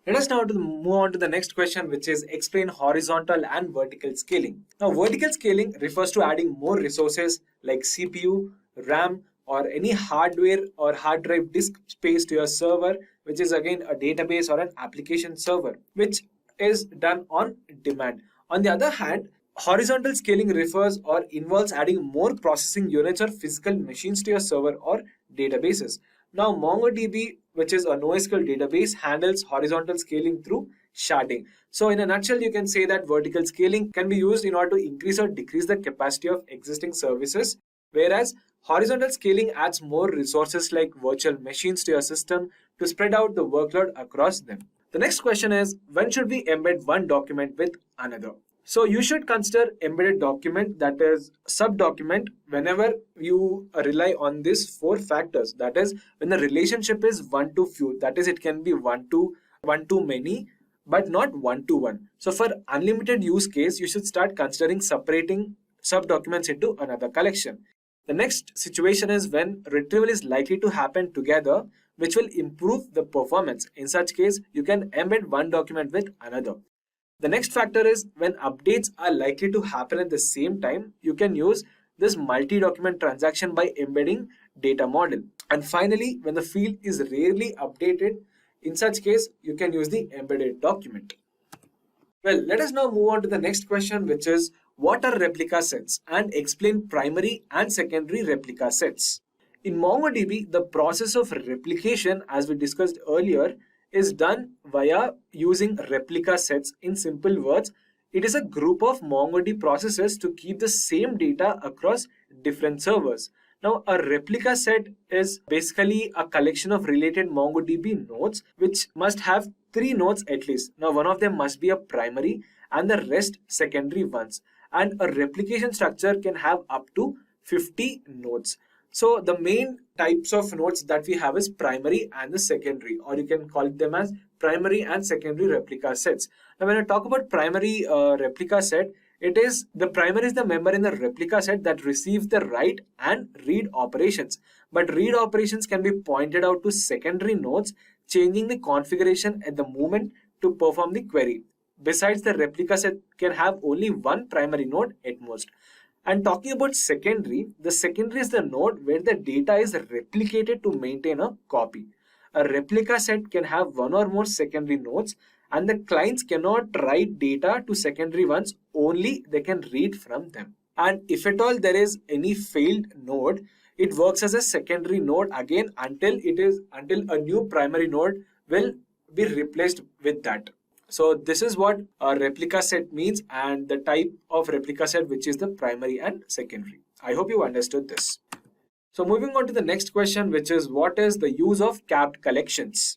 Let us now move on to the next question, which is explain horizontal and vertical scaling. Now vertical scaling refers to adding more resources like CPU, RAM, or any hardware or hard drive disk space to your server, which is again a database or an application server, which is done on demand. On the other hand, horizontal scaling refers or involves adding more processing units or physical machines to your server or databases. Now MongoDB, which is a NoSQL database, handles horizontal scaling through sharding. So in a nutshell, you can say that vertical scaling can be used in order to increase or decrease the capacity of existing services, whereas horizontal scaling adds more resources like virtual machines to your system to spread out the workload across them. The next question is, when should we embed one document with another? So you should consider embedded document, that is sub-document, whenever you rely on these four factors. That is, when the relationship is one to few, that is, it can be one to many, but not one to one. So for unlimited use case, you should start considering separating sub-documents into another collection. The next situation is when retrieval is likely to happen together, which will improve the performance. In such case, you can embed one document with another. The next factor is when updates are likely to happen at the same time, you can use this multi-document transaction by embedding data model. And finally, when the field is rarely updated, in such case, you can use the embedded document. Well, let us now move on to the next question, which is what are replica sets, and explain primary and secondary replica sets. In MongoDB, the process of replication, as we discussed earlier, is done via using replica sets. In simple words, it is a group of MongoDB processes to keep the same data across different servers. Now, a replica set is basically a collection of related MongoDB nodes, which must have 3 nodes at least. Now, one of them must be a primary and the rest secondary ones. and a replication structure can have up to 50 nodes. So the main types of nodes that we have is primary and the secondary, or you can call them as primary and secondary replica sets. Now when I talk about primary replica set, the primary is the member in the replica set that receives the write and read operations. But read operations can be pointed out to secondary nodes, changing the configuration at the moment to perform the query. Besides, the replica set can have only one primary node at most. And talking about secondary, the secondary is the node where the data is replicated to maintain a copy. A replica set can have one or more secondary nodes, and the clients cannot write data to secondary ones, only they can read from them. And if at all there is any failed node, it works as a secondary node again until a new primary node will be replaced with that. So this is what a replica set means and the type of replica set, which is the primary and secondary. I hope you understood this. So moving on to the next question, which is what is the use of capped collections?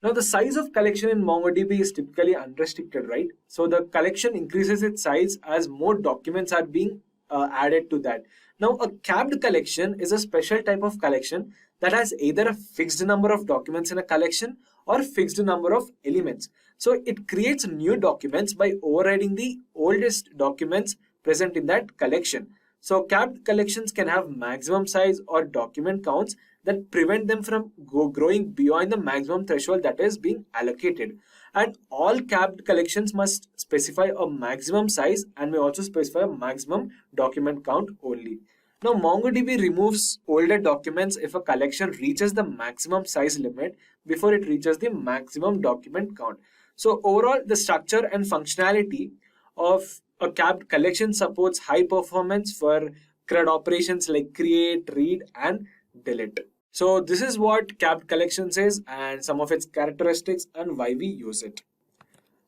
Now the size of collection in MongoDB is typically unrestricted, right? So the collection increases its size as more documents are being added to that. Now a capped collection is a special type of collection that has either a fixed number of documents in a collection or fixed number of elements. So it creates new documents by overriding the oldest documents present in that collection. So capped collections can have maximum size or document counts that prevent them from growing beyond the maximum threshold that is being allocated. And all capped collections must specify a maximum size and may also specify a maximum document count only. Now MongoDB removes older documents if a collection reaches the maximum size limit before it reaches the maximum document count. So overall, the structure and functionality of a capped collection supports high performance for CRUD operations like create, read, and delete. So this is what capped collections is and some of its characteristics and why we use it.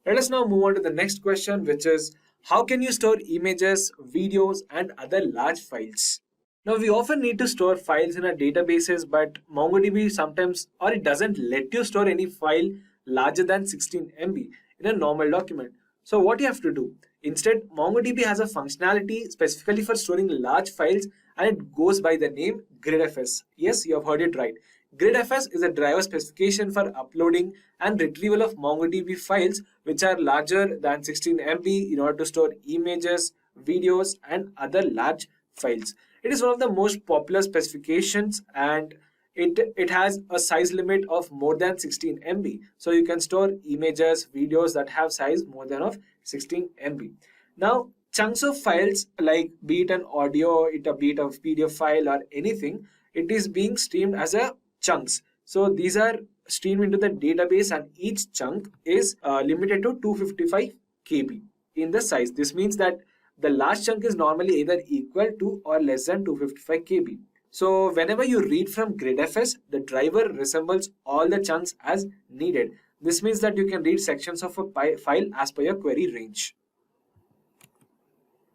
Let us now move on to the next question, which is how can you store images, videos, and other large files? Now we often need to store files in our databases, but MongoDB sometimes or it doesn't let you store any file larger than 16 MB in a normal document. So what you have to do? Instead, MongoDB has a functionality specifically for storing large files and it goes by the name GridFS. Yes, you have heard it right. GridFS is a driver specification for uploading and retrieval of MongoDB files which are larger than 16 MB in order to store images, videos, and other large files. It is one of the most popular specifications and it has a size limit of more than 16 MB. So you can store images, videos that have size more than of 16 MB. Now, chunks of files like be it an audio, be it a PDF file or anything, it is being streamed as a chunks. So these are streamed into the database and each chunk is limited to 255 KB in the size. This means that the last chunk is normally either equal to or less than 255 KB. So whenever you read from GridFS, the driver resembles all the chunks as needed. This means that you can read sections of a file as per your query range.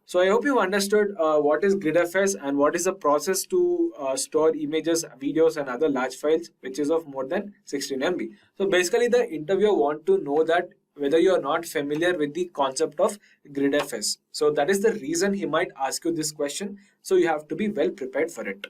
So I hope you understood what is GridFS and what is the process to store images, videos, and other large files which is of more than 16 MB. So basically the interviewer wants to know that whether you are not familiar with the concept of GridFS. So that is the reason he might ask you this question. So you have to be well prepared for it.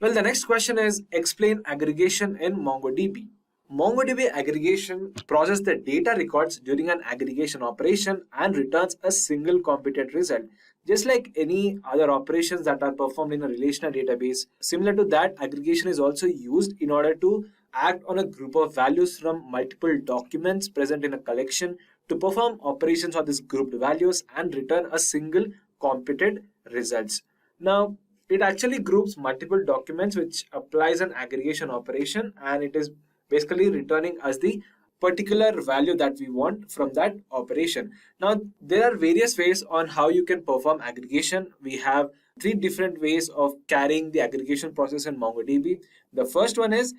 Well, the next question is explain aggregation in MongoDB. MongoDB aggregation processes the data records during an aggregation operation and returns a single computed result. Just like any other operations that are performed in a relational database, similar to that, aggregation is also used in order to act on a group of values from multiple documents present in a collection to perform operations on these grouped values and return a single computed results. Now, it actually groups multiple documents which applies an aggregation operation and it is basically returning us the particular value that we want from that operation. Now, there are various ways on how you can perform aggregation. We have 3 different ways of carrying the aggregation process in MongoDB. The first one is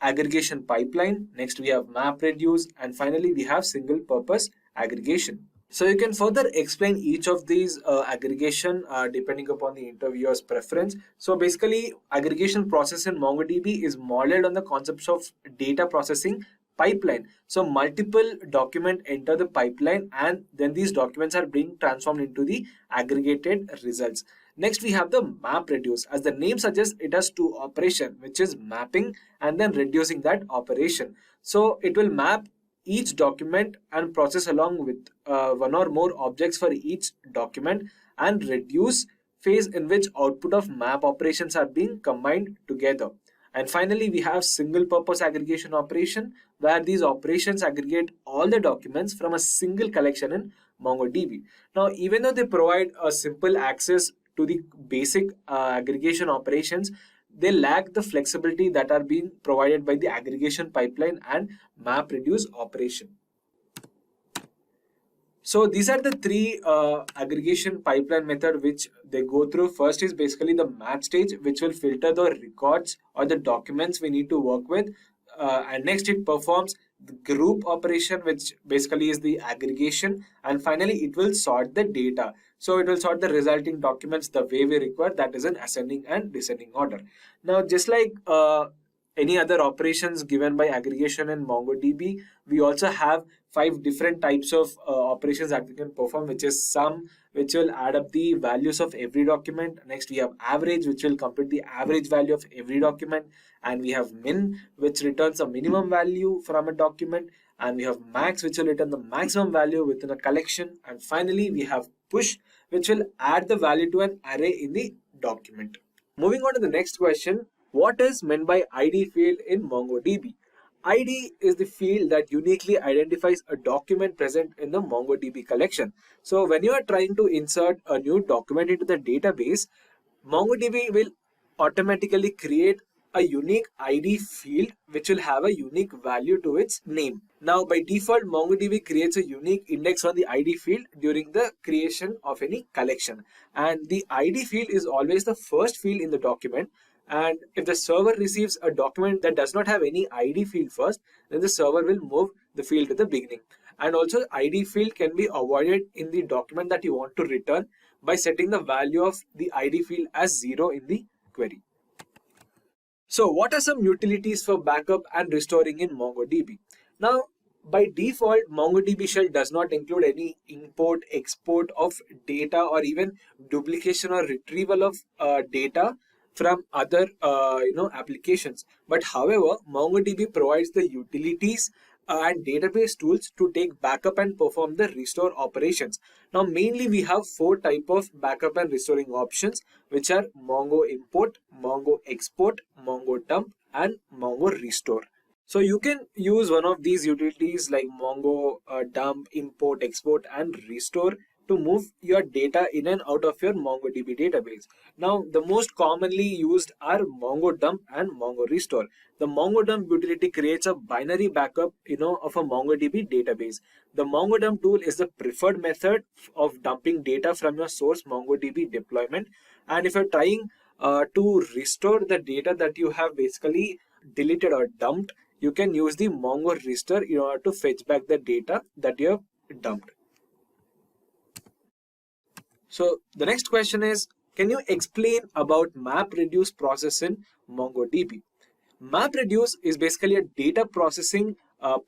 aggregation pipeline. Next, we have MapReduce, and finally, we have single purpose aggregation. So you can further explain each of these aggregation depending upon the interviewer's preference. So basically, aggregation process in MongoDB is modeled on the concepts of data processing, pipeline. So multiple documents enter the pipeline, and then these documents are being transformed into the aggregated results. Next, we have the map reduce. As the name suggests, it has two operations, which is mapping and then reducing that operation. So it will map each document and process along with one or more objects for each document, and reduce phase in which output of map operations are being combined together. And finally, we have single purpose aggregation operation, where these operations aggregate all the documents from a single collection in MongoDB. Now, even though they provide a simple access to the basic aggregation operations, they lack the flexibility that are being provided by the aggregation pipeline and map reduce operation. So these are the three aggregation pipeline method which they go through. First is basically the map stage, which will filter the records or the documents we need to work with. And next it performs the group operation, which basically is the aggregation. And finally, it will sort the data. So it will sort the resulting documents the way we require, that is in ascending and descending order. Now, just like any other operations given by aggregation in MongoDB, we also have 5 different types of operations that we can perform, which is sum, which will add up the values of every document. Next, we have average, which will compute the average value of every document. And we have min, which returns a minimum value from a document. And we have max, which will return the maximum value within a collection. And finally, we have push, which will add the value to an array in the document. Moving on to the next question, what is meant by ID field in MongoDB? ID is the field that uniquely identifies a document present in the MongoDB collection. So when you are trying to insert a new document into the database, MongoDB will automatically create a unique ID field which will have a unique value to its name. Now, by default, MongoDB creates a unique index on the ID field during the creation of any collection. And the ID field is always the first field in the document. And if the server receives a document that does not have any ID field first, then the server will move the field to the beginning. And also, ID field can be avoided in the document that you want to return by setting the value of the ID field as 0 in the query. So what are some utilities for backup and restoring in MongoDB? Now, by default, MongoDB shell does not include any import, export of data, or even duplication or retrieval of data from other applications. But however, MongoDB provides the utilities and database tools to take backup and perform the restore operations. Now, mainly we have 4 types of backup and restoring options, which are Mongo import, Mongo export, Mongo dump, and Mongo restore. So you can use one of these utilities like Mongo dump, import, export, and restore to move your data in and out of your MongoDB database. Now, the most commonly used are Mongo dump and Mongo restore. The Mongo dump utility creates a binary backup, of a MongoDB database. The Mongo dump tool is the preferred method of dumping data from your source MongoDB deployment. And if you're trying to restore the data that you have basically deleted or dumped, you can use the Mongo restore in order to fetch back the data that you have dumped. So the next question is, can you explain about MapReduce process in MongoDB? MapReduce is basically a data processing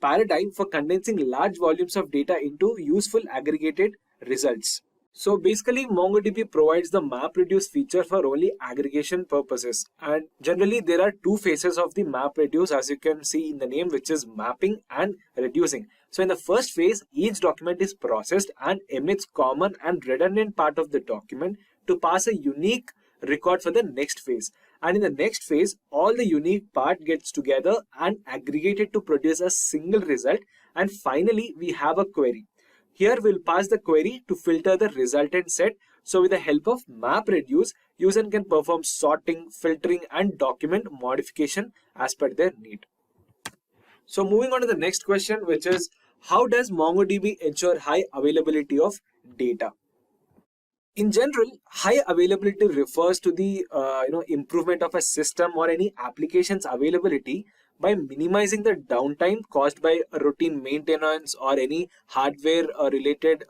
paradigm for condensing large volumes of data into useful aggregated results. So basically, MongoDB provides the MapReduce feature for only aggregation purposes. And generally, there are 2 phases of the MapReduce, as you can see in the name, which is mapping and reducing. So in the first phase, each document is processed and emits common and redundant part of the document to pass a unique record for the next phase. And in the next phase, all the unique part gets together and aggregated to produce a single result. And finally, we have a query. Here we'll pass the query to filter the resultant set. So with the help of MapReduce, user can perform sorting, filtering, and document modification as per their need. So moving on to the next question, which is, how does MongoDB ensure high availability of data? In general, high availability refers to the improvement of a system or any application's availability by minimizing the downtime caused by routine maintenance or any hardware related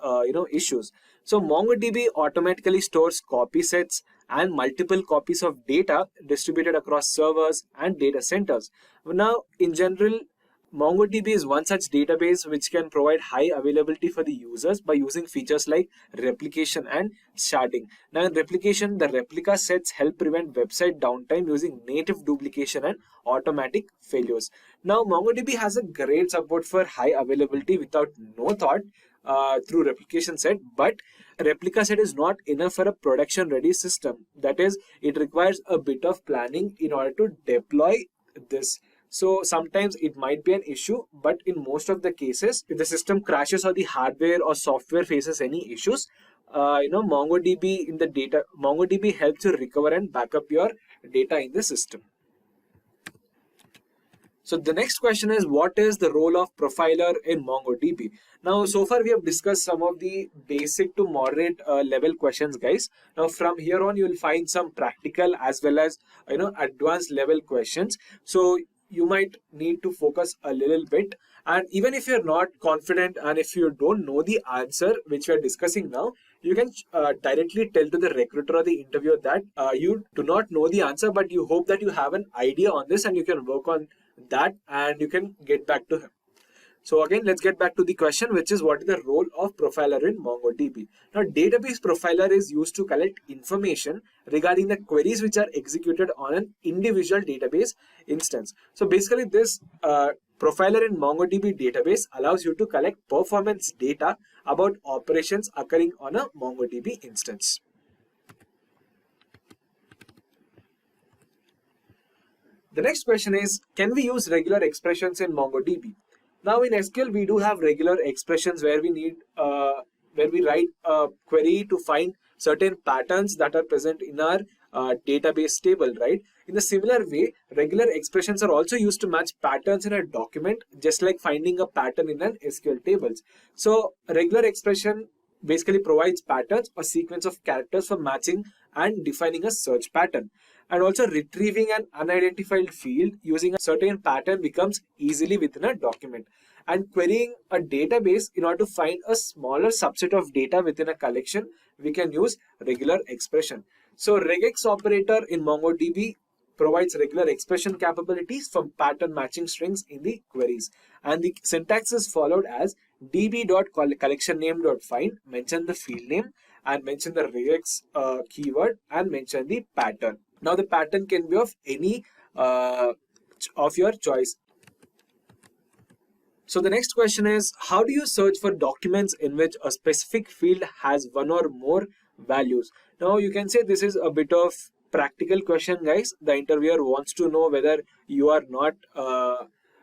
issues. So MongoDB automatically stores copy sets and multiple copies of data distributed across servers and data centers. Now, in general, MongoDB is one such database which can provide high availability for the users by using features like replication and sharding. Now, in replication, the replica sets help prevent website downtime using native duplication and automatic failures. Now, MongoDB has a great support for high availability without no thought through replication set, but replica set is not enough for a production ready system. That is, it requires a bit of planning in order to deploy this. So sometimes it might be an issue, but in most of the cases, if the system crashes or the hardware or software faces any issues, MongoDB helps you recover and back up your data in the system. So the next question is, what is the role of profiler in MongoDB? Now, so far we have discussed some of the basic to moderate level questions, guys. Now, from here on, you will find some practical as well as advanced level questions. So you might need to focus a little bit. And even if you're not confident and if you don't know the answer which we are discussing now, you can directly tell to the recruiter or the interviewer that you do not know the answer, but you hope that you have an idea on this and you can work on that and you can get back to him. So again, let's get back to the question, which is what is the role of profiler in MongoDB? Now, database profiler is used to collect information regarding the queries which are executed on an individual database instance. So basically, this profiler in MongoDB database allows you to collect performance data about operations occurring on a MongoDB instance. The next question is, can we use regular expressions in MongoDB? Now in SQL, we do have regular expressions where we write a query to find certain patterns that are present in our database table, right? In a similar way, regular expressions are also used to match patterns in a document, just like finding a pattern in an SQL tables. So a regular expression basically provides patterns or sequence of characters for matching and defining a search pattern. And also retrieving an unidentified field using a certain pattern becomes easily within a document. And querying a database in order to find a smaller subset of data within a collection, we can use regular expression. So regex operator in MongoDB provides regular expression capabilities from pattern matching strings in the queries. And the syntax is followed as db.collectionname.find, mention the field name and mention the regex keyword and mention the pattern. Now the pattern can be of any of your choice. So the next question is, how do you search for documents in which a specific field has one or more values? Now you can say this is a bit of practical question, guys. The interviewer wants to know whether you are not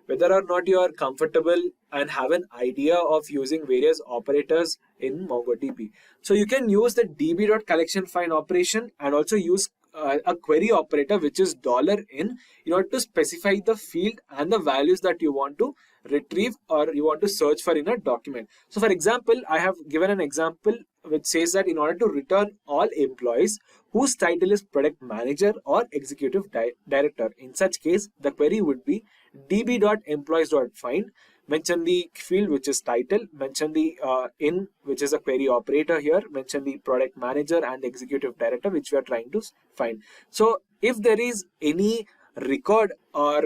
whether or not you are comfortable and have an idea of using various operators in MongoDB. So you can use the db.collectionFind operation and also use a query operator which is $in order to specify the field and the values that you want to retrieve or you want to search for in a document. So for example, I have given an example which says that in order to return all employees whose title is product manager or executive director, in such case the query would be db.employees.find, mention the field which is title, mention the in which is a query operator here, mention the product manager and executive director which we are trying to find. So if there is any record or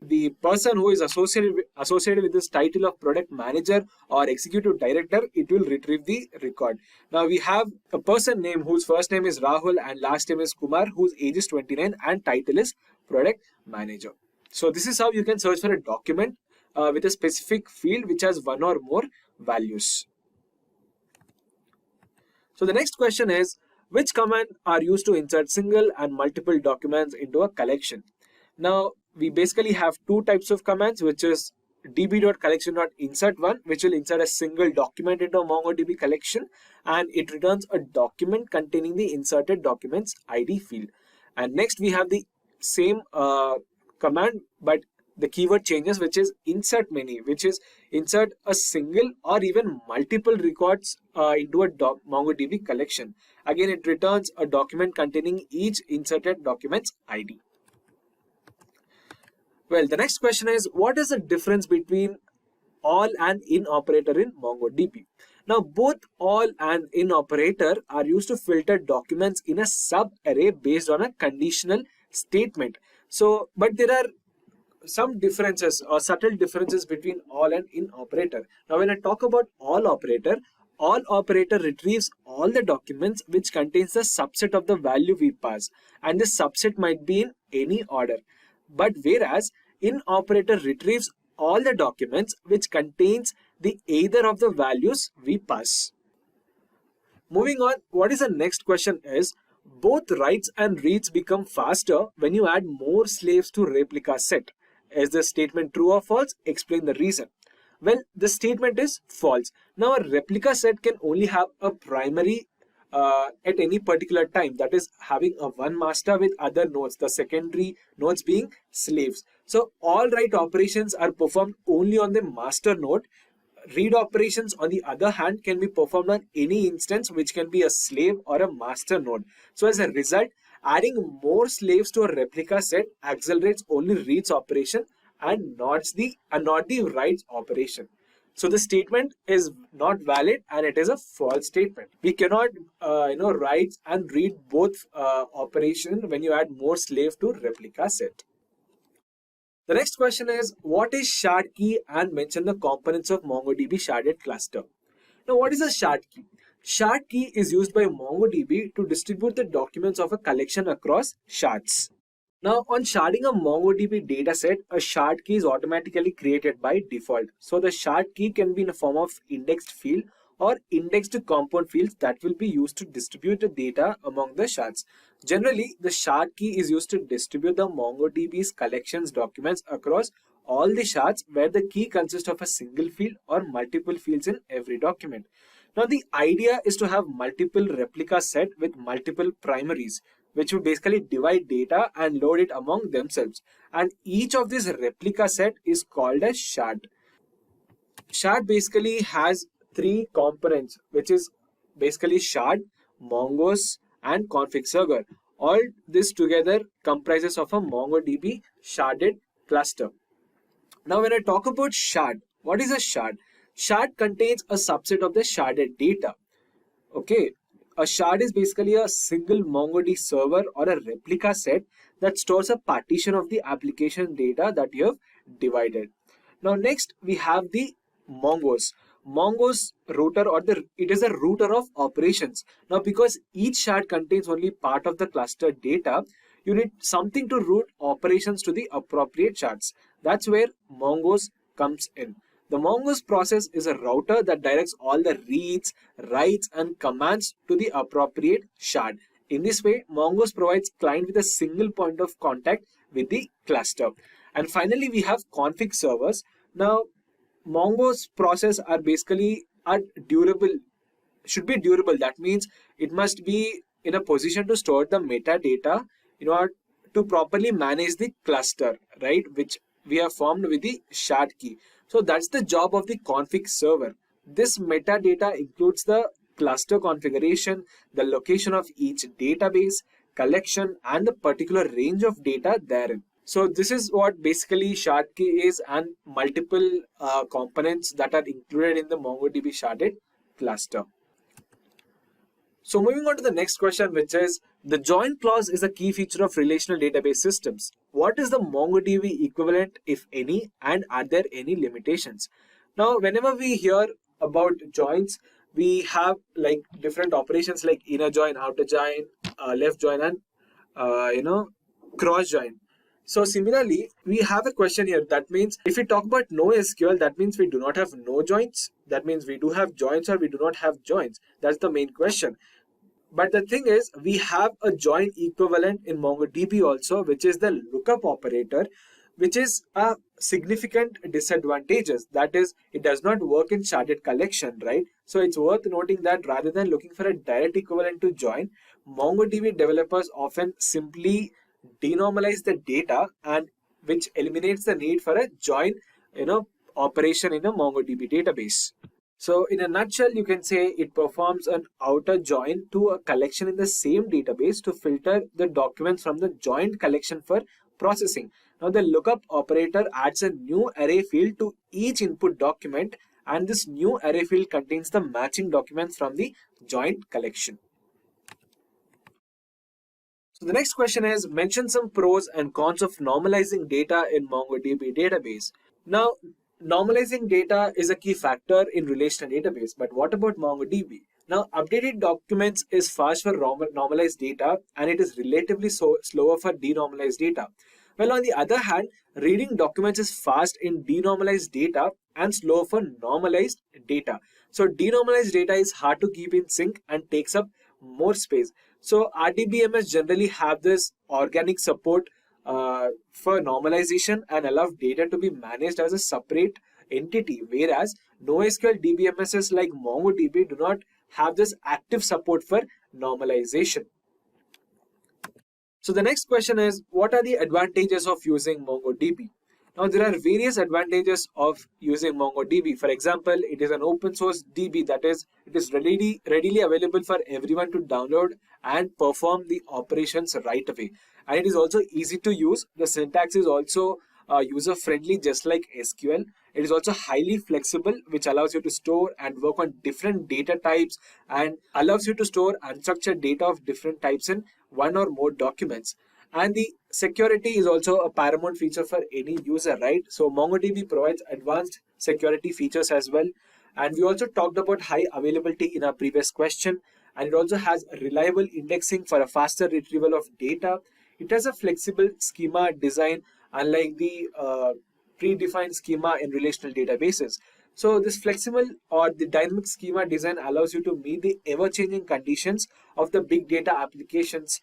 the person who is associated with this title of product manager or executive director, it will retrieve the record. Now we have a person name whose first name is Rahul and last name is Kumar, whose age is 29 and title is product manager. So this is how you can search for a document with a specific field which has one or more values. So the next question is, which command are used to insert single and multiple documents into a collection? Now we basically have two types of commands, which is db.collection.insert1, which will insert a single document into a MongoDB collection and it returns a document containing the inserted documents ID field. And next we have the same command but the keyword changes, which is insert many, which is insert a single or even multiple records into a MongoDB collection. Again, it returns a document containing each inserted document's ID. Well, the next question is, what is the difference between all and in operator in MongoDB? Now, both all and in operator are used to filter documents in a sub-array based on a conditional statement. So, but there are some differences or subtle differences between all and in operator. Now, when I talk about all operator retrieves all the documents which contains the subset of the value we pass, and this subset might be in any order. But whereas in operator retrieves all the documents which contains the either of the values we pass. Moving on, what is the next question is, both writes and reads become faster when you add more slaves to replica set. Is the statement true or false? Explain the reason. Well, the statement is false. Now, a replica set can only have a primary at any particular time, that is having a one master with other nodes, the secondary nodes being slaves. So all write operations are performed only on the master node. Read operations, on the other hand, can be performed on any instance which can be a slave or a master node. So as a result, adding more slaves to a replica set accelerates only reads operation and not the writes operation. So the statement is not valid and it is a false statement. We cannot write and read both operation when you add more slave to replica set. The next question is, what is shard key, and mention the components of MongoDB sharded cluster. Now, what is a shard key? Shard key is used by MongoDB to distribute the documents of a collection across shards. Now, on sharding a MongoDB dataset, a shard key is automatically created by default. So the shard key can be in a form of indexed field or indexed compound fields that will be used to distribute the data among the shards. Generally, the shard key is used to distribute the MongoDB's collections documents across all the shards where the key consists of a single field or multiple fields in every document. Now, the idea is to have multiple replica set with multiple primaries, which would basically divide data and load it among themselves. And each of these replica set is called a shard. Shard basically has three components, which is basically shard, Mongoose, and config server. All this together comprises of a MongoDB sharded cluster. Now, when I talk about shard, what is a shard? Shard contains a subset of the sharded data. Okay, a shard is basically a single MongoDB server or a replica set that stores a partition of the application data that you have divided. Now, next we have the Mongoose. Mongoose router, or it is a router of operations. Now, because each shard contains only part of the cluster data, you need something to route operations to the appropriate shards. That's where Mongoose comes in. The Mongoose process is a router that directs all the reads, writes, and commands to the appropriate shard. In this way, Mongoose provides client with a single point of contact with the cluster. And finally, we have config servers. Now, Mongoose process are basically durable, should be durable. That means it must be in a position to store the metadata in order to properly manage the cluster, right? Which we have formed with the shard key. So that's the job of the config server. This metadata includes the cluster configuration, the location of each database, collection, and the particular range of data therein. So this is what basically shard key is, and multiple components that are included in the MongoDB sharded cluster. So moving on to the next question, which is, the join clause is a key feature of relational database systems. What is the MongoDB equivalent, if any, and are there any limitations? Now, whenever we hear about joins, we have like different operations like inner join, outer join, left join, and cross join. So similarly, we have a question here. That means if we talk about NoSQL, that means we do not have no joins. That means we do have joins or we do not have joins. That's the main question. But the thing is, we have a join equivalent in MongoDB also, which is the lookup operator, which is a significant disadvantage. That is, it does not work in sharded collection, right? So it's worth noting that rather than looking for a direct equivalent to join, MongoDB developers often simply denormalize the data, and which eliminates the need for a join operation in a MongoDB database. So in a nutshell, you can say it performs an outer join to a collection in the same database to filter the documents from the joined collection for processing. Now the lookup operator adds a new array field to each input document, and this new array field contains the matching documents from the joined collection. So the next question is mention some pros and cons of normalizing data in MongoDB database. Now, normalizing data is a key factor in relational database, but what about MongoDB? Now, updated documents is fast for normalized data and it is relatively slower for denormalized data. Well, on the other hand, reading documents is fast in denormalized data and slow for normalized data. So denormalized data is hard to keep in sync and takes up more space. So RDBMS generally have this organic support for normalization and allow data to be managed as a separate entity, whereas NoSQL DBMSs like MongoDB do not have this active support for normalization. So the next question is, what are the advantages of using MongoDB? Now there are various advantages of using MongoDB. For example, it is an open source DB, that is, it is readily available for everyone to download and perform the operations right away. And it is also easy to use. The syntax is also user friendly, just like SQL. It is also highly flexible, which allows you to store and work on different data types and allows you to store unstructured data of different types in one or more documents. And the security is also a paramount feature for any user, right? So MongoDB provides advanced security features as well. And we also talked about high availability in our previous question. And it also has reliable indexing for a faster retrieval of data. It has a flexible schema design, unlike the predefined schema in relational databases. So this flexible or the dynamic schema design allows you to meet the ever-changing conditions of the big data applications,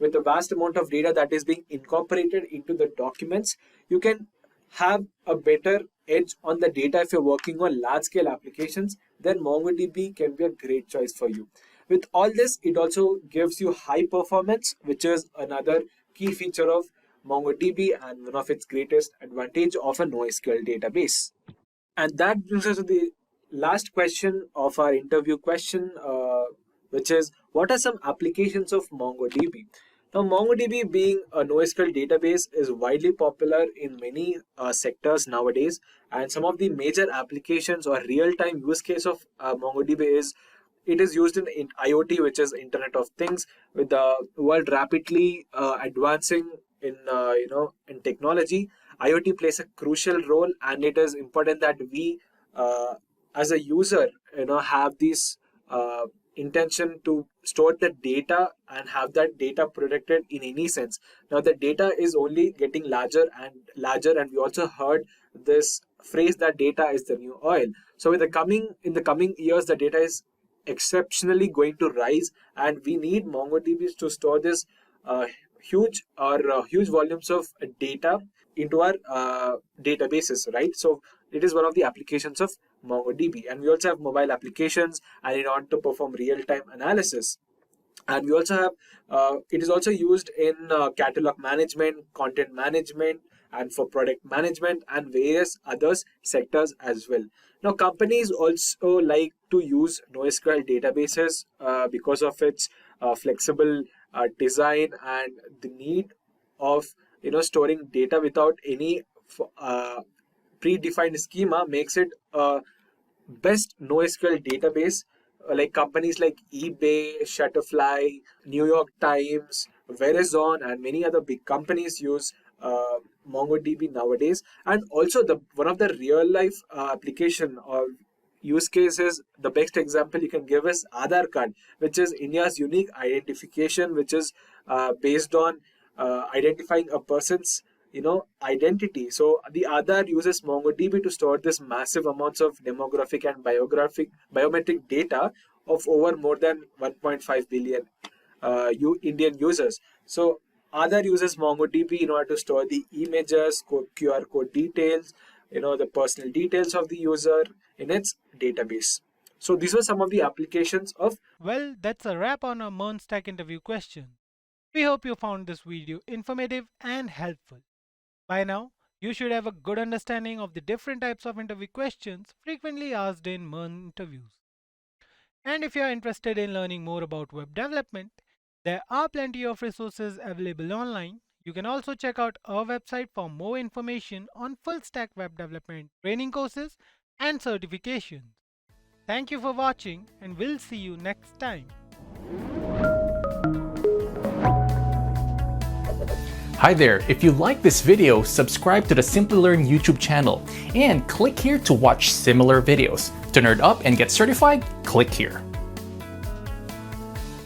with a vast amount of data that is being incorporated into the documents. You can have a better edge on the data if you're working on large-scale applications. Then MongoDB can be a great choice for you. With all this, it also gives you high performance, which is another key feature of MongoDB and one of its greatest advantage of a NoSQL database. And that brings us to the last question of our interview question, which is, what are some applications of MongoDB? Now, MongoDB being a NoSQL database is widely popular in many sectors nowadays, and some of the major applications or real-time use case of MongoDB is it is used in IoT, which is Internet of Things. With the world rapidly advancing in technology, IoT plays a crucial role, and it is important that we, as a user, have this intention to store the data and have that data protected in any sense. Now, the data is only getting larger and larger, and we also heard this phrase that data is the new oil. So, in the coming years, the data is exceptionally going to rise, and we need MongoDB to store this huge volumes of data into our databases, right? So it is one of the applications of MongoDB, and we also have mobile applications and in order to perform real-time analysis. And we also have it is also used in catalog management, content management, and for product management and various other sectors as well. Now, companies also like to use NoSQL databases because of its flexible design and the need of storing data without any uh, predefined schema makes it a best NoSQL database. Like companies like eBay, Shutterfly, New York Times, Verizon, and many other big companies use MongoDB nowadays. And also, the one of the real life application or use cases, the best example you can give is Aadhaar card, which is India's unique identification, which is based on identifying a person's identity. So the Aadhaar uses MongoDB to store this massive amounts of demographic and biometric data of over more than 1.5 billion Indian users. So Aadhaar uses MongoDB in order to store the images, QR code details, the personal details of the user in its database. So these were some of the applications of. Well, that's a wrap on our MERN Stack interview question. We hope you found this video informative and helpful. By now, you should have a good understanding of the different types of interview questions frequently asked in MERN interviews. And if you are interested in learning more about web development, there are plenty of resources available online. You can also check out our website for more information on full stack web development training courses and certifications. Thank you for watching, and we'll see you next time. Hi there, if you like this video, subscribe to the Simplilearn YouTube channel and click here to watch similar videos. To nerd up and get certified, click here.